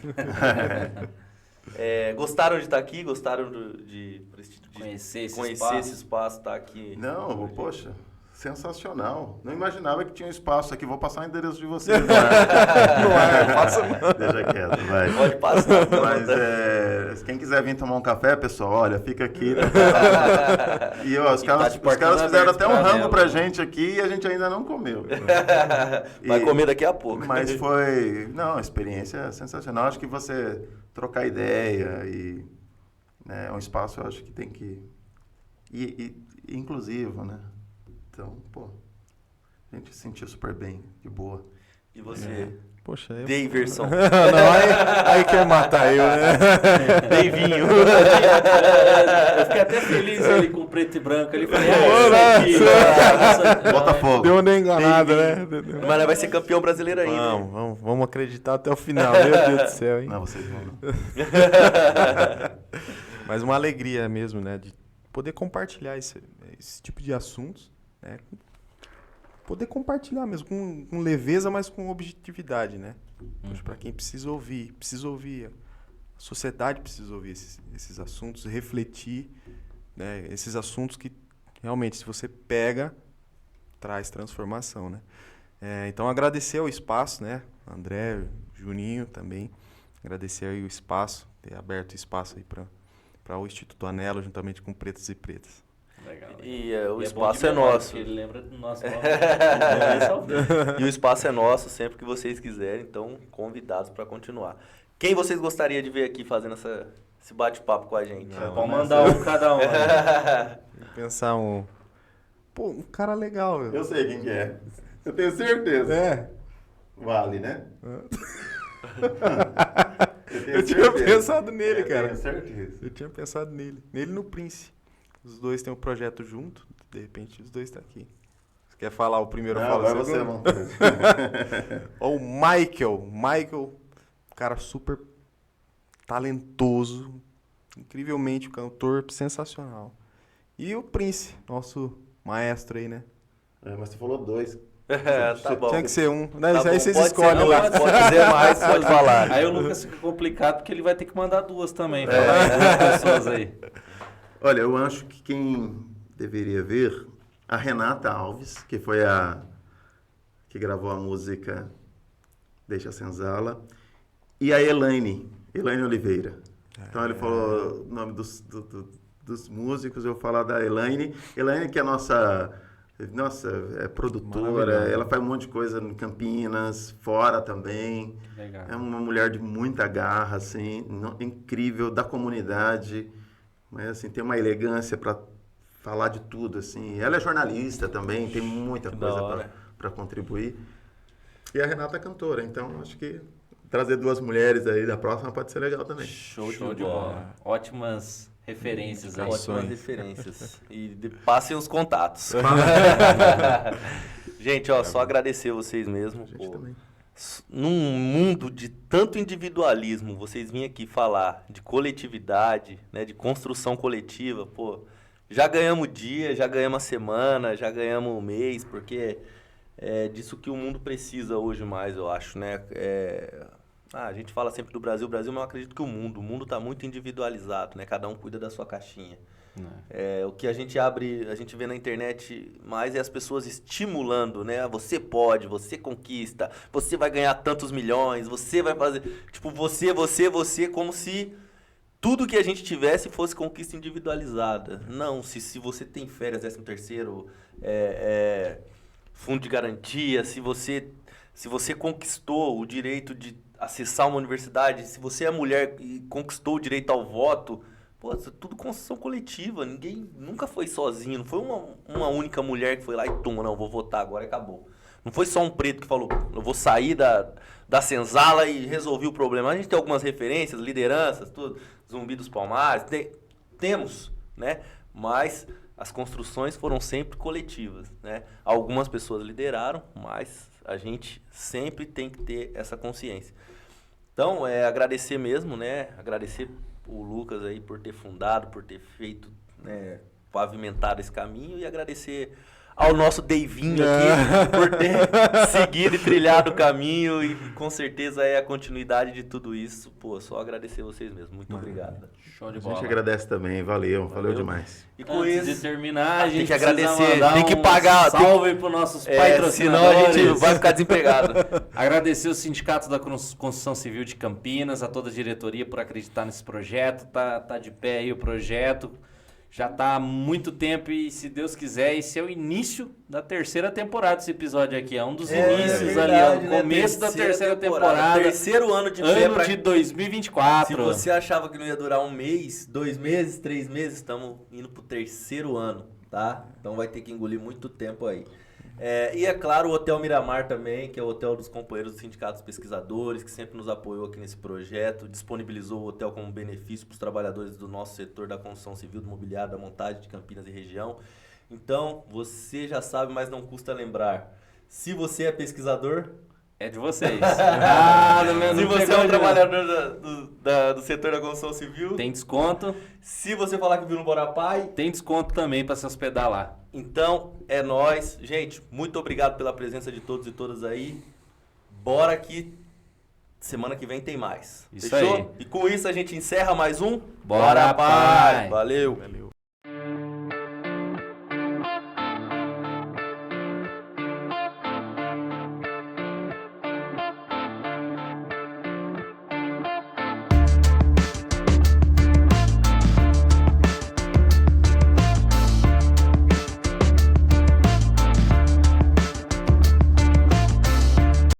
Gostaram de estar aqui? Gostaram de conhecer esse espaço, estar aqui? Não, poxa, sensacional. Não imaginava que tinha um espaço aqui. Vou passar o endereço de vocês. Passa não. Deixa quieto, vai. Pode passar. Mas quem quiser vir tomar um café, pessoal, olha, fica aqui. Né? E os caras fizeram até um rango pra gente aqui e a gente ainda não comeu. Vai comer daqui a pouco. Mas foi, uma experiência sensacional. Acho que você trocar ideia e é um espaço, eu acho que tem que ir inclusivo, né? Então, a gente se sentiu super bem, de boa. E você? Poxa, Daverson. Não, aí quer matar eu, né? Davinho. Eu fiquei até feliz ali com preto e branco. Ele falou, Botafogo. Deu uma enganada, né? Mas vai ser campeão brasileiro ainda. Vamos acreditar até o final. Meu Deus do céu, hein? Não, vocês vão. Mas uma alegria mesmo, né? De poder compartilhar esse tipo de assuntos, né? Poder compartilhar mesmo, com leveza, mas com objetividade, né? Para quem precisa ouvir. A sociedade precisa ouvir esses assuntos, refletir, né? Esses assuntos que realmente, se você pega, traz transformação, né? Então, agradecer ao espaço, né? André, Juninho também. Agradecer aí o espaço, ter aberto espaço aí para o Instituto Anelo, juntamente com Pretos e Pretas. Legal. E o espaço é nosso. Ele lembra do nosso nome. E o espaço é nosso sempre que vocês quiserem, então convidados para continuar. Quem vocês gostariam de ver aqui fazendo esse bate-papo com a gente? Pode mandar um cada um. Pensar um cara legal. Meu. Eu sei quem que é. Eu tenho certeza. Vale, né? Eu tinha pensado nele, cara. Tenho certeza. Eu tinha pensado nele. Nele e no Prince. Os dois têm um projeto junto, de repente os dois estão aqui. Você quer falar o primeiro? Agora você é vontade. Ou o Michael, cara super talentoso, incrivelmente um cantor sensacional. E o Prince, nosso maestro aí, né? Mas você falou 2. Tá bom. Tinha que ser um. Tá Aí vocês escolhem lá. Pode dizer mais, pode falar. Aí o Lucas fica complicado porque ele vai ter que mandar 2 também. Falar 2 pessoas aí. Olha, eu acho que quem deveria ver, a Renata Alves, que foi a que gravou a música Deixa a Senzala, e a Elaine Oliveira. Então ele falou o nome dos músicos, eu vou falar da Elaine. Elaine que é a nossa Nossa, é produtora, Maravilhosa. ela faz um monte de coisa em Campinas, fora também. Legal. É uma mulher de muita garra, assim, incrível, da comunidade. Mas, assim, tem uma elegância para falar de tudo, assim. Ela é jornalista também, tem muita Que coisa da hora. para contribuir. E a Renata é cantora, então acho que trazer duas mulheres aí da próxima pode ser legal também. Show Show de bola. Ótimas referências aí. Ótimas referências. E passem os contatos. Gente, ó, só agradecer vocês mesmo. A gente Pô. também. Num mundo de tanto individualismo, vocês virem aqui falar de coletividade, né, de construção coletiva, pô, já ganhamos dia, já ganhamos a semana, já ganhamos o mês, porque é disso que o mundo precisa hoje mais, eu acho, né? A gente fala sempre do Brasil, mas eu acredito que o mundo está muito individualizado, né? Cada um cuida da sua caixinha. O que a gente vê na internet mais é as pessoas estimulando, né? Você pode, você conquista, você vai ganhar tantos milhões, você vai fazer... Tipo, você, como se tudo que a gente tivesse fosse conquista individualizada. Não, se você tem férias, 13º, fundo de garantia, se você conquistou o direito de acessar uma universidade, se você é mulher e conquistou o direito ao voto... Pô, isso é tudo construção coletiva, ninguém nunca foi sozinho, não foi uma única mulher que foi lá e toma, não, vou votar agora e acabou. Não foi só um preto que falou, eu vou sair da senzala e resolvi o problema. A gente tem algumas referências, lideranças, tudo, Zumbi dos Palmares, temos, né? Mas as construções foram sempre coletivas, né? Algumas pessoas lideraram, mas a gente sempre tem que ter essa consciência. Então, agradecer mesmo, né? Agradecer o Lucas aí por ter fundado, por ter feito, né, pavimentado esse caminho e agradecer ao nosso Deivinho aqui por ter seguido e trilhado o caminho e com certeza é a continuidade de tudo isso. Pô, só agradecer vocês mesmo. Muito obrigado. Show de A bola. gente agradece também, valeu demais. E com Antes de isso, terminar, a tem gente que precisa agradecer, mandar tem que um pagar, salve para os nossos senão patrocinadores. a gente vai ficar desempregado. Agradecer o Sindicato da Construção Civil de Campinas, a toda a diretoria por acreditar nesse projeto. Tá de pé aí o projeto. Já tá há muito tempo e, se Deus quiser, esse é o início da 3ª temporada desse episódio aqui. É um dos inícios ali, ó, o começo da 3ª temporada. Terceiro ano de pé Ano de 2024. Se você achava que não ia durar 1 mês, 2 meses, 3 meses, estamos indo pro 3º ano, tá? Então vai ter que engolir muito tempo aí. E é claro, o Hotel Miramar também, que é o hotel dos companheiros dos sindicatos pesquisadores, que sempre nos apoiou aqui nesse projeto, disponibilizou o hotel como benefício para os trabalhadores do nosso setor da construção civil, do mobiliário, da montagem de Campinas e região. Então, você já sabe, mas não custa lembrar. Se você é pesquisador... É de vocês. Se você é um trabalhador do setor da construção civil... Tem desconto. Se você falar que viu no Borapai... Tem desconto também para se hospedar lá. Então, é nóis. Gente, muito obrigado pela presença de todos e todas aí. Bora que semana que vem tem mais. Isso Fechou? aí. E com isso a gente encerra mais um Bora, Pai! Valeu! Valeu.